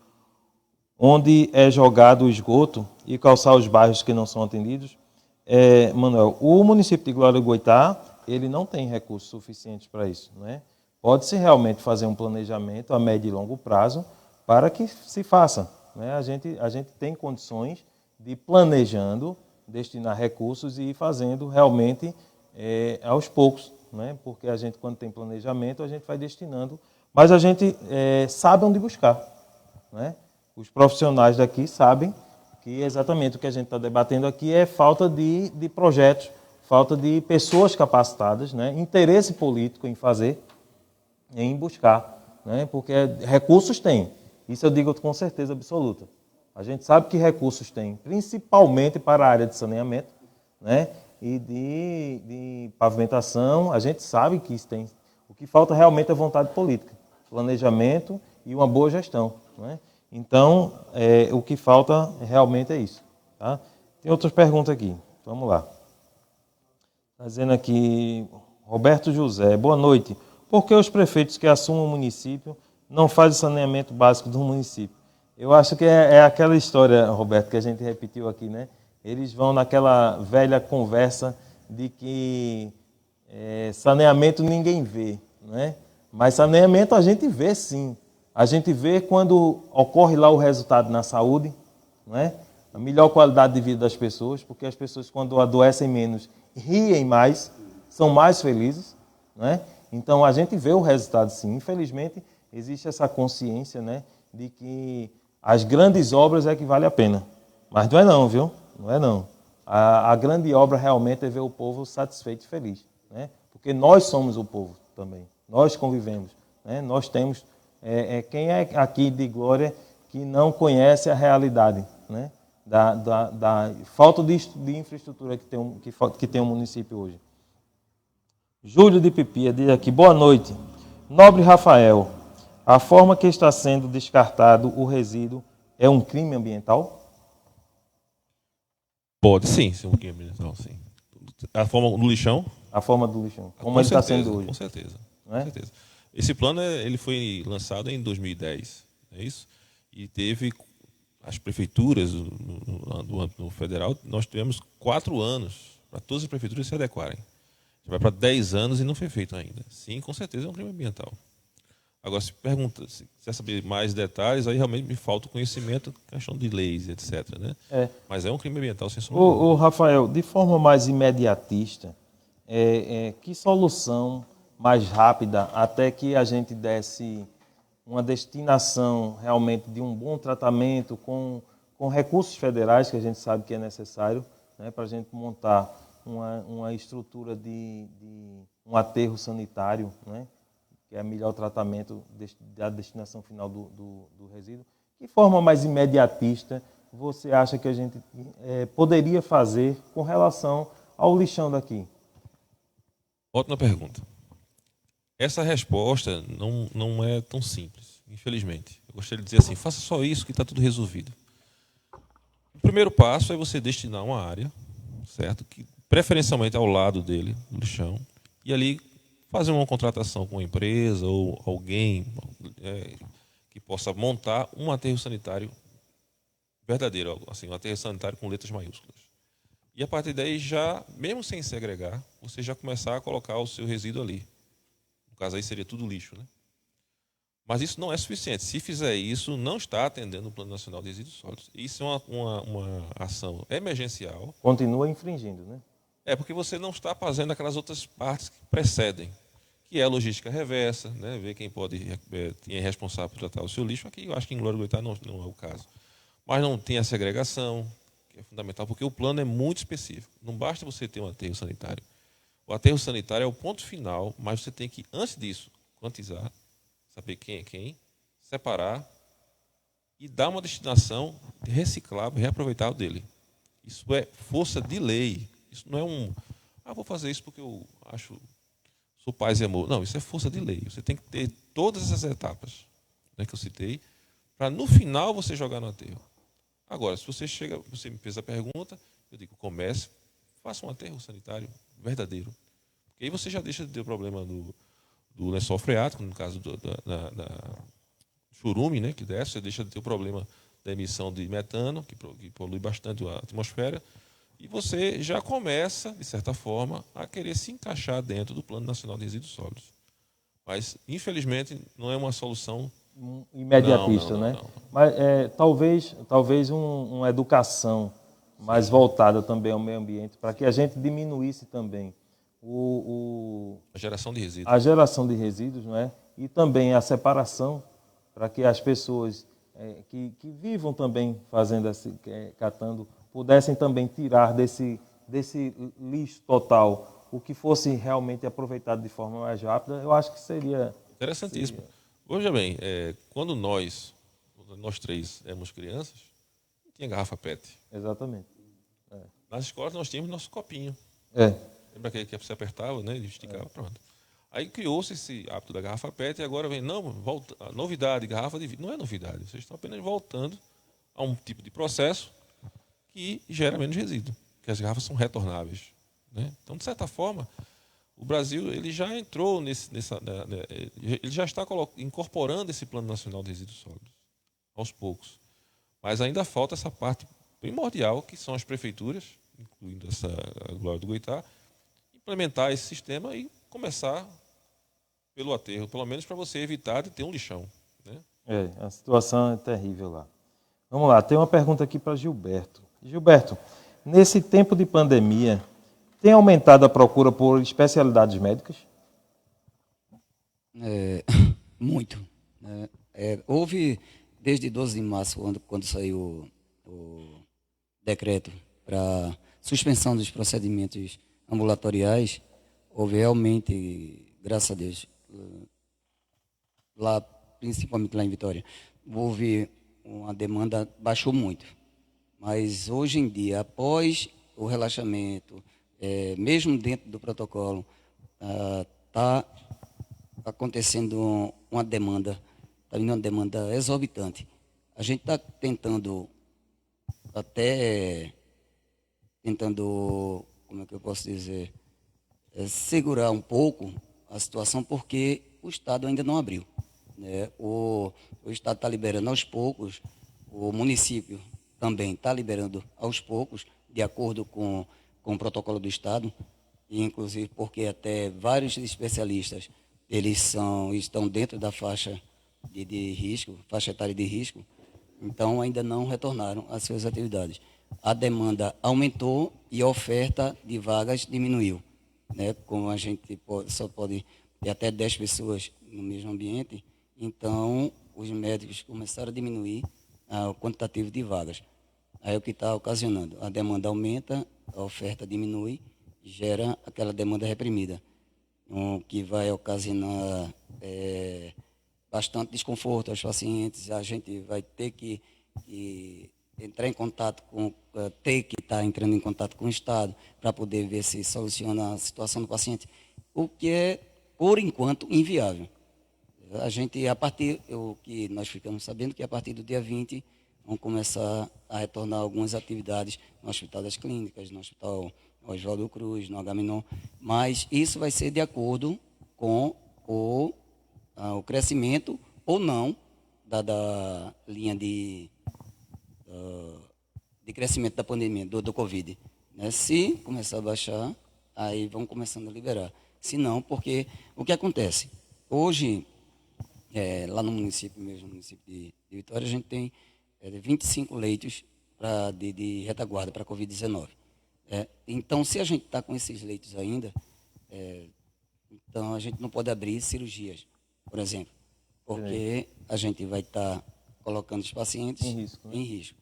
onde é jogado o esgoto e calçar os bairros que não são atendidos? Manuel, o município de Glória do Goitá, ele não tem recursos suficientes para isso, né? Pode-se realmente fazer um planejamento a médio e longo prazo para que se faça, né? A gente tem condições de, planejando, destinar recursos e ir fazendo realmente aos poucos, né? Porque a gente, quando tem planejamento, a gente vai destinando, mas a gente sabe onde buscar, né? Os profissionais daqui sabem que exatamente o que a gente está debatendo aqui é falta de projetos, falta de pessoas capacitadas, né? Interesse político em fazer, em buscar, né? Porque recursos tem, isso eu digo com certeza absoluta. A gente sabe que recursos tem, principalmente para a área de saneamento, né? E de pavimentação, a gente sabe que isso tem. O que falta realmente é vontade política, planejamento e uma boa gestão, né? Então, o que falta realmente é isso. Tá? Tem outras perguntas aqui. Vamos lá. Está dizendo aqui, Roberto José, boa noite. Por que os prefeitos que assumem o município não fazem saneamento básico do município? Eu acho que é aquela história, Roberto, que a gente repetiu aqui, né? Eles vão naquela velha conversa de que saneamento ninguém vê, né? Mas saneamento a gente vê sim. A gente vê quando ocorre lá o resultado na saúde, né? A melhor qualidade de vida das pessoas, porque as pessoas, quando adoecem menos, riem mais, são mais felizes, né? Então, a gente vê o resultado sim. Infelizmente, existe essa consciência, né, de que as grandes obras é que vale a pena. Mas não é não, viu? Não é não. A grande obra realmente é ver o povo satisfeito e feliz, né? Porque nós somos o povo também. Nós convivemos, né? Nós temos... quem é aqui de Glória que não conhece a realidade, né? da falta de infraestrutura que tem o município hoje. Júlio de Pipia diz aqui, boa noite. Nobre Rafael, a forma que está sendo descartado o resíduo é um crime ambiental? Pode sim ser um crime ambiental, sim. A forma do lixão? A forma do lixão, como ele está sendo hoje. Com certeza, né? com certeza. Esse plano ele foi lançado em 2010, é isso? E teve as prefeituras no federal, nós tivemos 4 anos para todas as prefeituras se adequarem. Já vai para 10 anos e não foi feito ainda. Sim, com certeza é um crime ambiental. Agora, se pergunta, se quiser saber mais detalhes, aí realmente me falta o conhecimento, questão de leis, etc. Né? Mas é um crime ambiental, sem sombra de dúvida. Ô, Rafael, de forma mais imediatista, que solução mais rápida até que a gente desse uma destinação realmente de um bom tratamento com recursos federais, que a gente sabe que é necessário, né, para a gente montar uma estrutura de um aterro sanitário, né, que é o melhor tratamento da destinação final do resíduo. Que forma mais imediatista você acha que a gente poderia fazer com relação ao lixão daqui? Ótima pergunta. Essa resposta não é tão simples, infelizmente. Eu gostaria de dizer assim, faça só isso que está tudo resolvido. O primeiro passo é você destinar uma área, certo? Que preferencialmente ao lado dele, do lixão, e ali fazer uma contratação com uma empresa ou alguém que possa montar um aterro sanitário verdadeiro, assim, um aterro sanitário com letras maiúsculas. E a partir daí, já, mesmo sem segregar, você já começar a colocar o seu resíduo ali. No caso aí seria tudo lixo, né? Mas isso não é suficiente. Se fizer isso, não está atendendo o Plano Nacional de Resíduos Sólidos. Isso é uma ação emergencial. Continua infringindo, né? Porque você não está fazendo aquelas outras partes que precedem. que é a logística reversa, né? Ver quem quem é responsável por tratar o seu lixo. Aqui eu acho que em Glória do Goitá não é o caso. Mas não tem a segregação, que é fundamental, porque o plano é muito específico. Não basta você ter um aterro sanitário. O aterro sanitário é o ponto final, mas você tem que, antes disso, quantizar, saber quem é quem, separar e dar uma destinação reciclável, reaproveitável dele. Isso é força de lei. Isso não é vou fazer isso porque eu acho, sou paz e amor. Não, isso é força de lei. Você tem que ter todas essas etapas, né, que eu citei, para no final você jogar no aterro. Agora, se você você me fez a pergunta, eu digo, comece, faça um aterro sanitário verdadeiro. Porque aí você já deixa de ter o problema do lençol freático, no caso da churume, né, que desce, você deixa de ter o problema da emissão de metano, que polui bastante a atmosfera, e você já começa, de certa forma, a querer se encaixar dentro do Plano Nacional de Resíduos Sólidos. Mas, infelizmente, não é uma solução imediatista, né? Não. Mas talvez uma educação mais voltada também ao meio ambiente, para que a gente diminuísse também a geração de resíduos. A geração de resíduos, não é? E também a separação, para que as pessoas que vivam também fazendo catando, pudessem também tirar desse lixo total o que fosse realmente aproveitado de forma mais rápida. Eu acho que seria interessantíssimo. Veja bem, quando nós três éramos crianças, não tinha garrafa PET. Exatamente. Nas escolas nós tínhamos nosso copinho. Lembra que você apertava, né? E esticava, pronto. Aí criou-se esse hábito da garrafa PET e agora vem, novidade, garrafa de vidro. Não é novidade, vocês estão apenas voltando a um tipo de processo que gera menos resíduo, porque as garrafas são retornáveis, né? Então, de certa forma, o Brasil ele já entrou ele já está incorporando esse Plano Nacional de Resíduos Sólidos, aos poucos. Mas ainda falta essa parte primordial, que são as prefeituras, incluindo a Glória do Goitá, implementar esse sistema e começar pelo aterro, pelo menos para você evitar de ter um lixão, né? A situação é terrível lá. Vamos lá, tem uma pergunta aqui para Gilberto. Gilberto, nesse tempo de pandemia, tem aumentado a procura por especialidades médicas? Muito. Houve, desde 12 de março, quando saiu o decreto para suspensão dos procedimentos ambulatoriais, houve realmente, graças a Deus, lá, principalmente lá em Vitória, houve uma demanda, baixou muito. Mas hoje em dia, após o relaxamento, mesmo dentro do protocolo, está acontecendo uma demanda, está vindo uma demanda exorbitante. A gente está tentando, como é que eu posso dizer, segurar um pouco a situação, porque o Estado ainda não abriu, né? O Estado está liberando aos poucos, o município também está liberando aos poucos, de acordo com o protocolo do Estado, e inclusive porque até vários especialistas estão dentro da faixa de risco, faixa etária de risco, então ainda não retornaram às suas atividades. A demanda aumentou e a oferta de vagas diminuiu, né? Como a gente só pode ter até 10 pessoas no mesmo ambiente, então os médicos começaram a diminuir o quantitativo de vagas. Aí o que está ocasionando? A demanda aumenta, a oferta diminui, gera aquela demanda reprimida, o que vai ocasionar bastante desconforto aos pacientes. A gente vai ter que entrar em contato estar entrando em contato com o Estado para poder ver se soluciona a situação do paciente, o que é, por enquanto, inviável. O que nós ficamos sabendo que a partir do dia 20 vão começar a retornar algumas atividades no Hospital das Clínicas, no Hospital Oswaldo Cruz, no Agamenon, mas isso vai ser de acordo com o crescimento ou não da linha de crescimento da pandemia, do Covid, né? Se começar a baixar, aí vão começando a liberar. Se não, porque o que acontece? Hoje, lá no município mesmo, no município de Vitória, a gente tem 25 leitos de retaguarda para a Covid-19. Então, se a gente está com esses leitos ainda, Então, a gente não pode abrir cirurgias, por exemplo, porque a gente vai estar colocando os pacientes Em risco, né? em risco.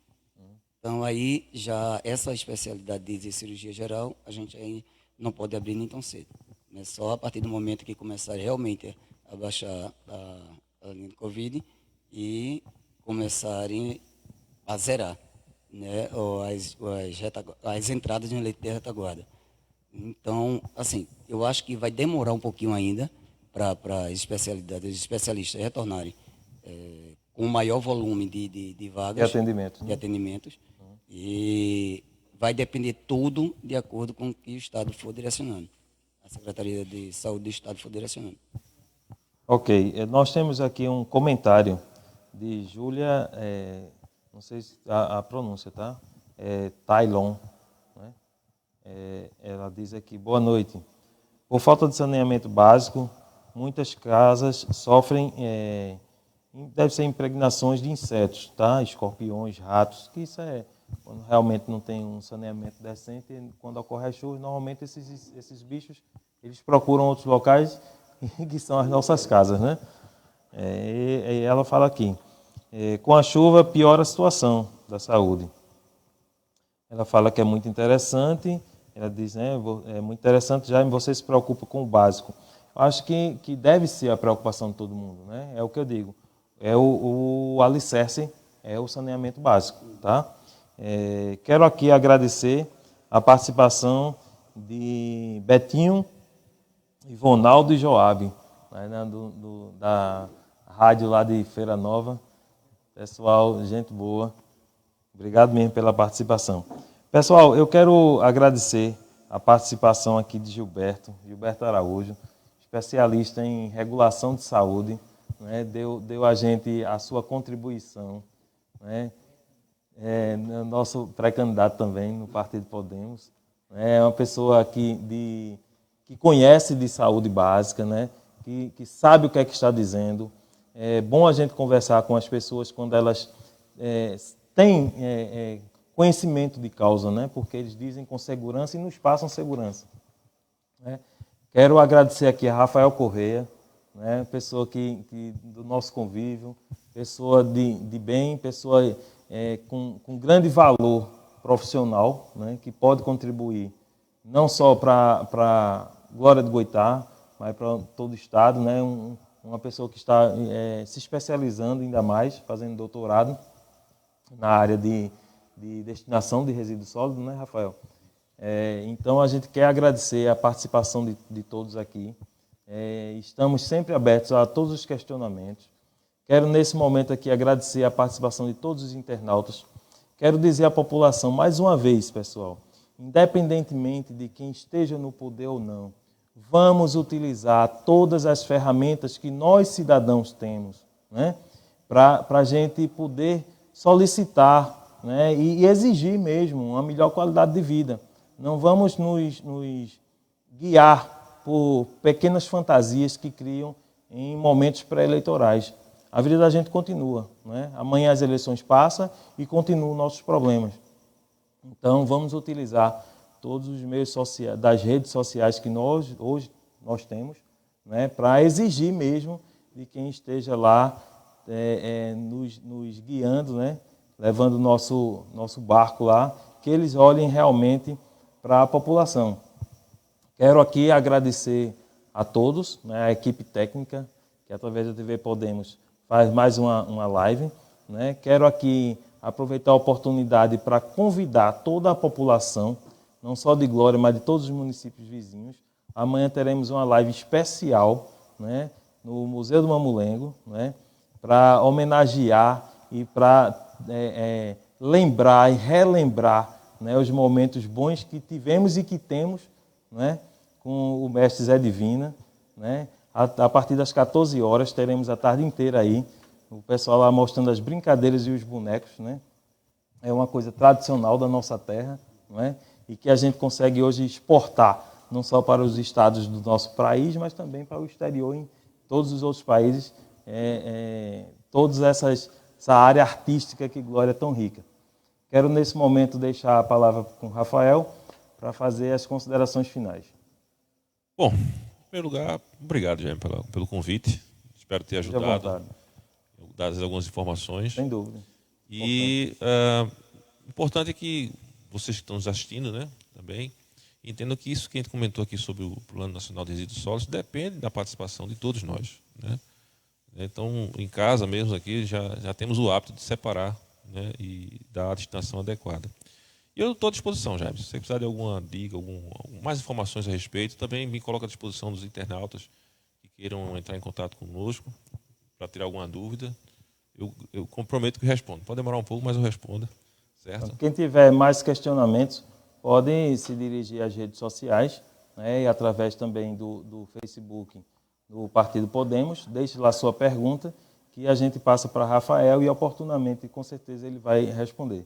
Então, aí, já essa especialidade de cirurgia geral, a gente aí não pode abrir nem tão cedo. Né? Só a partir do momento que começar realmente a baixar a linha de Covid e começarem a zerar, né? Ou as entradas de leite de retaguarda. Então, assim, eu acho que vai demorar um pouquinho ainda para os especialistas retornarem com maior volume de vagas, De atendimentos, e vai depender tudo de acordo com o que o Estado for direcionando, a Secretaria de Saúde do Estado for direcionando. Ok, nós temos aqui um comentário de Júlia, não sei se a pronúncia, tá? Tailon, né? Ela diz aqui, boa noite. Por falta de saneamento básico, muitas casas sofrem, deve ser impregnações de insetos, tá? Escorpiões, ratos, que isso quando realmente não tem um saneamento decente, quando ocorre a chuva, normalmente esses bichos, eles procuram outros locais que são as nossas casas, né? E ela fala aqui, com a chuva piora a situação da saúde. Ela fala que é muito interessante, ela diz, né, é muito interessante, já você se preocupa com o básico. Eu acho que deve ser a preocupação de todo mundo, né? É o que eu digo, o alicerce é o saneamento básico, tá? Quero aqui agradecer a participação de Betinho, Ivonaldo e Joabe, né, da rádio lá de Feira Nova. Pessoal, gente boa. Obrigado mesmo pela participação. Pessoal, eu quero agradecer a participação aqui de Gilberto Araújo, especialista em regulação de saúde, né, deu a gente a sua contribuição, né, nosso pré-candidato também no Partido Podemos, né, é uma pessoa que conhece de saúde básica, né, que sabe o que é que está dizendo. É bom a gente conversar com as pessoas quando elas têm conhecimento de causa, né, porque eles dizem com segurança e nos passam segurança. Né. Quero agradecer aqui a Rafael Correia, né, pessoa do nosso convívio, pessoa de bem, pessoa com grande valor profissional, né, que pode contribuir não só para Glória de Goitá, mas para todo o Estado, né, uma pessoa que está se especializando ainda mais, fazendo doutorado na área de destinação de resíduos sólidos, né, Rafael? Então, a gente quer agradecer a participação de todos aqui. Estamos sempre abertos a todos os questionamentos. Quero, nesse momento aqui, agradecer a participação de todos os internautas. Quero dizer à população, mais uma vez, pessoal, independentemente de quem esteja no poder ou não, vamos utilizar todas as ferramentas que nós, cidadãos, temos, né, para a gente poder solicitar, né, e exigir mesmo uma melhor qualidade de vida. Não vamos nos guiar por pequenas fantasias que criam em momentos pré-eleitorais. A vida da gente continua, né? Amanhã as eleições passam e continuam nossos problemas. Então, vamos utilizar todos os meios sociais, das redes sociais que hoje nós temos, né, para exigir mesmo de quem esteja lá nos guiando, né, levando o nosso barco lá, que eles olhem realmente para a população. Quero aqui agradecer a todos, né, a equipe técnica, que através da TV Podemos faz mais uma live. Né. Quero aqui aproveitar a oportunidade para convidar toda a população, não só de Glória, mas de todos os municípios vizinhos. Amanhã teremos uma live especial, né, no Museu do Mamulengo, né, para homenagear e para lembrar e relembrar, né, os momentos bons que tivemos e que temos, né, com o mestre Zé Divina. Né. A partir das 14 horas teremos a tarde inteira aí, o pessoal lá mostrando as brincadeiras e os bonecos. Né. É uma coisa tradicional da nossa terra, não é? E que a gente consegue hoje exportar, não só para os estados do nosso país, mas também para o exterior, em todos os outros países, toda essa área artística que Glória é tão rica. Quero, nesse momento, deixar a palavra com o Rafael para fazer as considerações finais. Bom, primeiro lugar, obrigado, Jaime, pelo convite. Espero ter Fique à ajudado, vontade. dar algumas informações. Sem dúvida. E importante é que vocês que estão nos assistindo, né, também, entendam que isso que a gente comentou aqui sobre o Plano Nacional de Resíduos Sólidos depende da participação de todos nós, né? Então, em casa mesmo aqui, já temos o hábito de separar, né, e dar a destinação adequada. E eu estou à disposição, Jaime. Se você precisar de alguma dica, mais informações a respeito, também me coloco à disposição dos internautas que queiram entrar em contato conosco para tirar alguma dúvida. Eu comprometo que respondo. Pode demorar um pouco, mas eu respondo. Certo? Quem tiver mais questionamentos, podem se dirigir às redes sociais, né, e através também do Facebook do Partido Podemos. Deixe lá sua pergunta, que a gente passa para Rafael e oportunamente, com certeza, ele vai responder.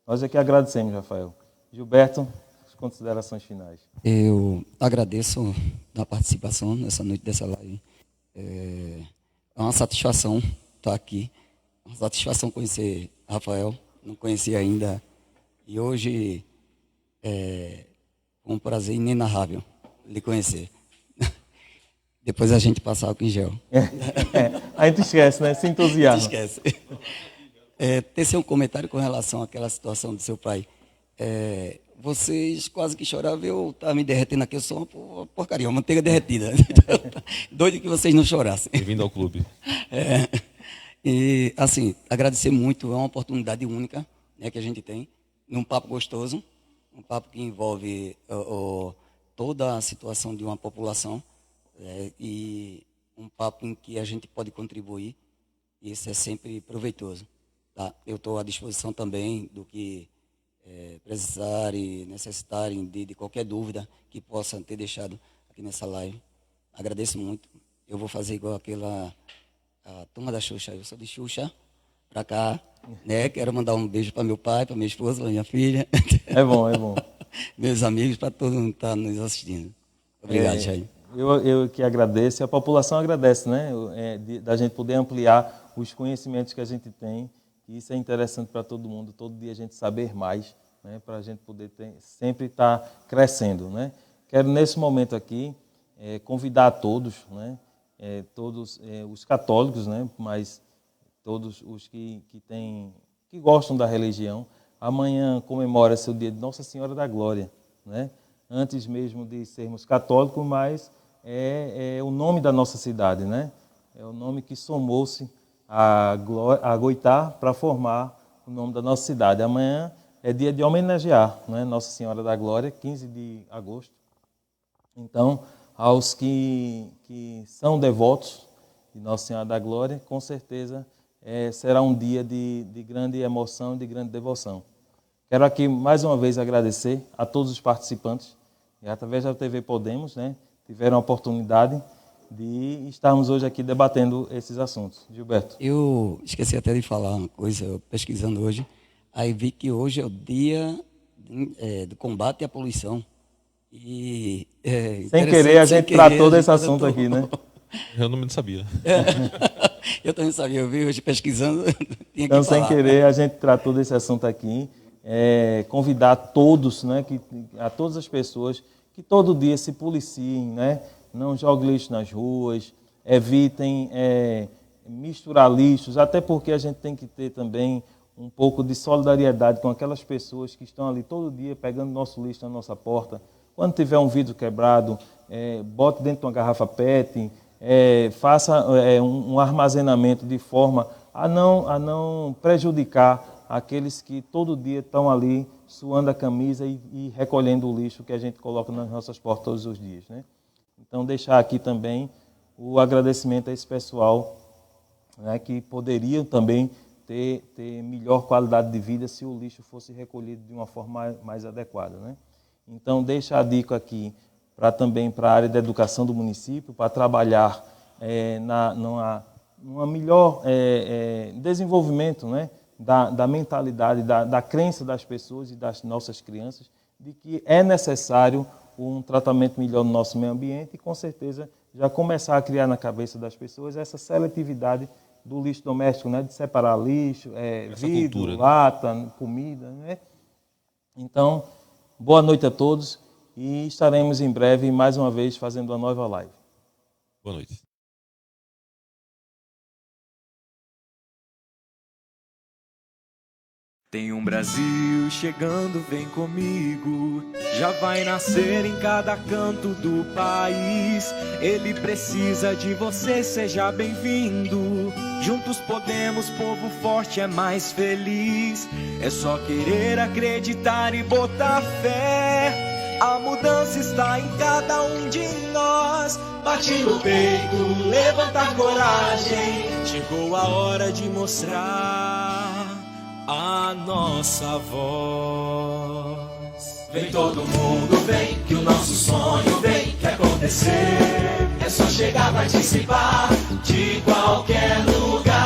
Nós aqui agradecemos, Rafael. Gilberto, as considerações finais. Eu agradeço a participação nessa noite dessa live. É uma satisfação estar aqui, uma satisfação conhecer Rafael, não conhecia ainda, e hoje é um prazer inenarrável lhe conhecer. Depois a gente passar álcool em gel. A gente esquece, né? Se entusiasma. Esquece. Tecer um comentário com relação àquela situação do seu pai. Vocês quase que choravam, eu estava me derretendo aqui, eu sou uma porcaria, uma manteiga derretida. Doido que vocês não chorassem. Bem-vindo ao clube. E, assim, agradecer muito, é uma oportunidade única, né, que a gente tem, num papo gostoso, um papo que envolve toda a situação de uma população, e um papo em que a gente pode contribuir, e isso é sempre proveitoso. Tá? Eu estou à disposição também do que precisarem, necessitarem de qualquer dúvida que possa ter deixado aqui nessa live. Agradeço muito. Eu vou fazer igual a turma da Xuxa. Eu sou de Xuxa para cá, né? Quero mandar um beijo para meu pai, para minha esposa, para minha filha. É bom, é bom. Meus amigos, para todo mundo que está nos assistindo. Obrigado, Jair. Eu que agradeço, e a população agradece, né? Da gente poder ampliar os conhecimentos que a gente tem. E isso é interessante para todo mundo, todo dia a gente saber mais, né? Para a gente poder sempre estar crescendo, né? Quero, nesse momento aqui, convidar a todos, né? Todos os católicos, né? Mas todos os que gostam da religião. Amanhã comemora-se o dia de Nossa Senhora da Glória, né? Antes mesmo de sermos católicos, mas é o nome da nossa cidade, né? É o nome que somou-se a Goitá para formar o nome da nossa cidade. Amanhã é dia de homenagear, né, Nossa Senhora da Glória, 15 de agosto. Então, aos que são devotos de Nossa Senhora da Glória, com certeza será um dia de grande emoção e de grande devoção. Quero aqui mais uma vez agradecer a todos os participantes, e através da TV Podemos, né, tiveram a oportunidade de estarmos hoje aqui debatendo esses assuntos. Gilberto. Eu esqueci até de falar uma coisa, pesquisando hoje, aí vi que hoje é o dia do combate à poluição. E, sem querer, a gente tratou desse assunto aqui, né? Eu não sabia. Eu também sabia, eu vi hoje pesquisando. Tinha então, que falar. Sem querer, a gente tratou desse assunto aqui. Convidar a todos, né, a todas as pessoas que todo dia se policiem, né? Não joguem lixo nas ruas, evitem misturar lixos, até porque a gente tem que ter também um pouco de solidariedade com aquelas pessoas que estão ali todo dia pegando nosso lixo na nossa porta. Quando tiver um vidro quebrado, bote dentro de uma garrafa PET, faça um armazenamento de forma a não prejudicar aqueles que todo dia estão ali suando a camisa e recolhendo o lixo que a gente coloca nas nossas portas todos os dias, né? Então, deixar aqui também o agradecimento a esse pessoal, né, que poderiam também ter melhor qualidade de vida se o lixo fosse recolhido de uma forma mais adequada, né? Então, deixa a dica aqui também para a área da educação do município, para trabalhar numa melhor desenvolvimento, né, da mentalidade, da crença das pessoas e das nossas crianças, de que é necessário um tratamento melhor no nosso meio ambiente e, com certeza, já começar a criar na cabeça das pessoas essa seletividade do lixo doméstico, né? De separar lixo, vidro, cultura, lata, comida, né? Então, boa noite a todos e estaremos em breve, mais uma vez, fazendo uma nova live. Boa noite. Tem um Brasil chegando, vem comigo. Já vai nascer em cada canto do país. Ele precisa de você, seja bem-vindo. Juntos podemos, povo forte é mais feliz. É só querer acreditar e botar fé. A mudança está em cada um de nós. Bate no peito, levanta a coragem. Chegou a hora de mostrar a nossa voz. Vem todo mundo, vem, que o nosso sonho vem, quer acontecer. É só chegar, participar de qualquer lugar.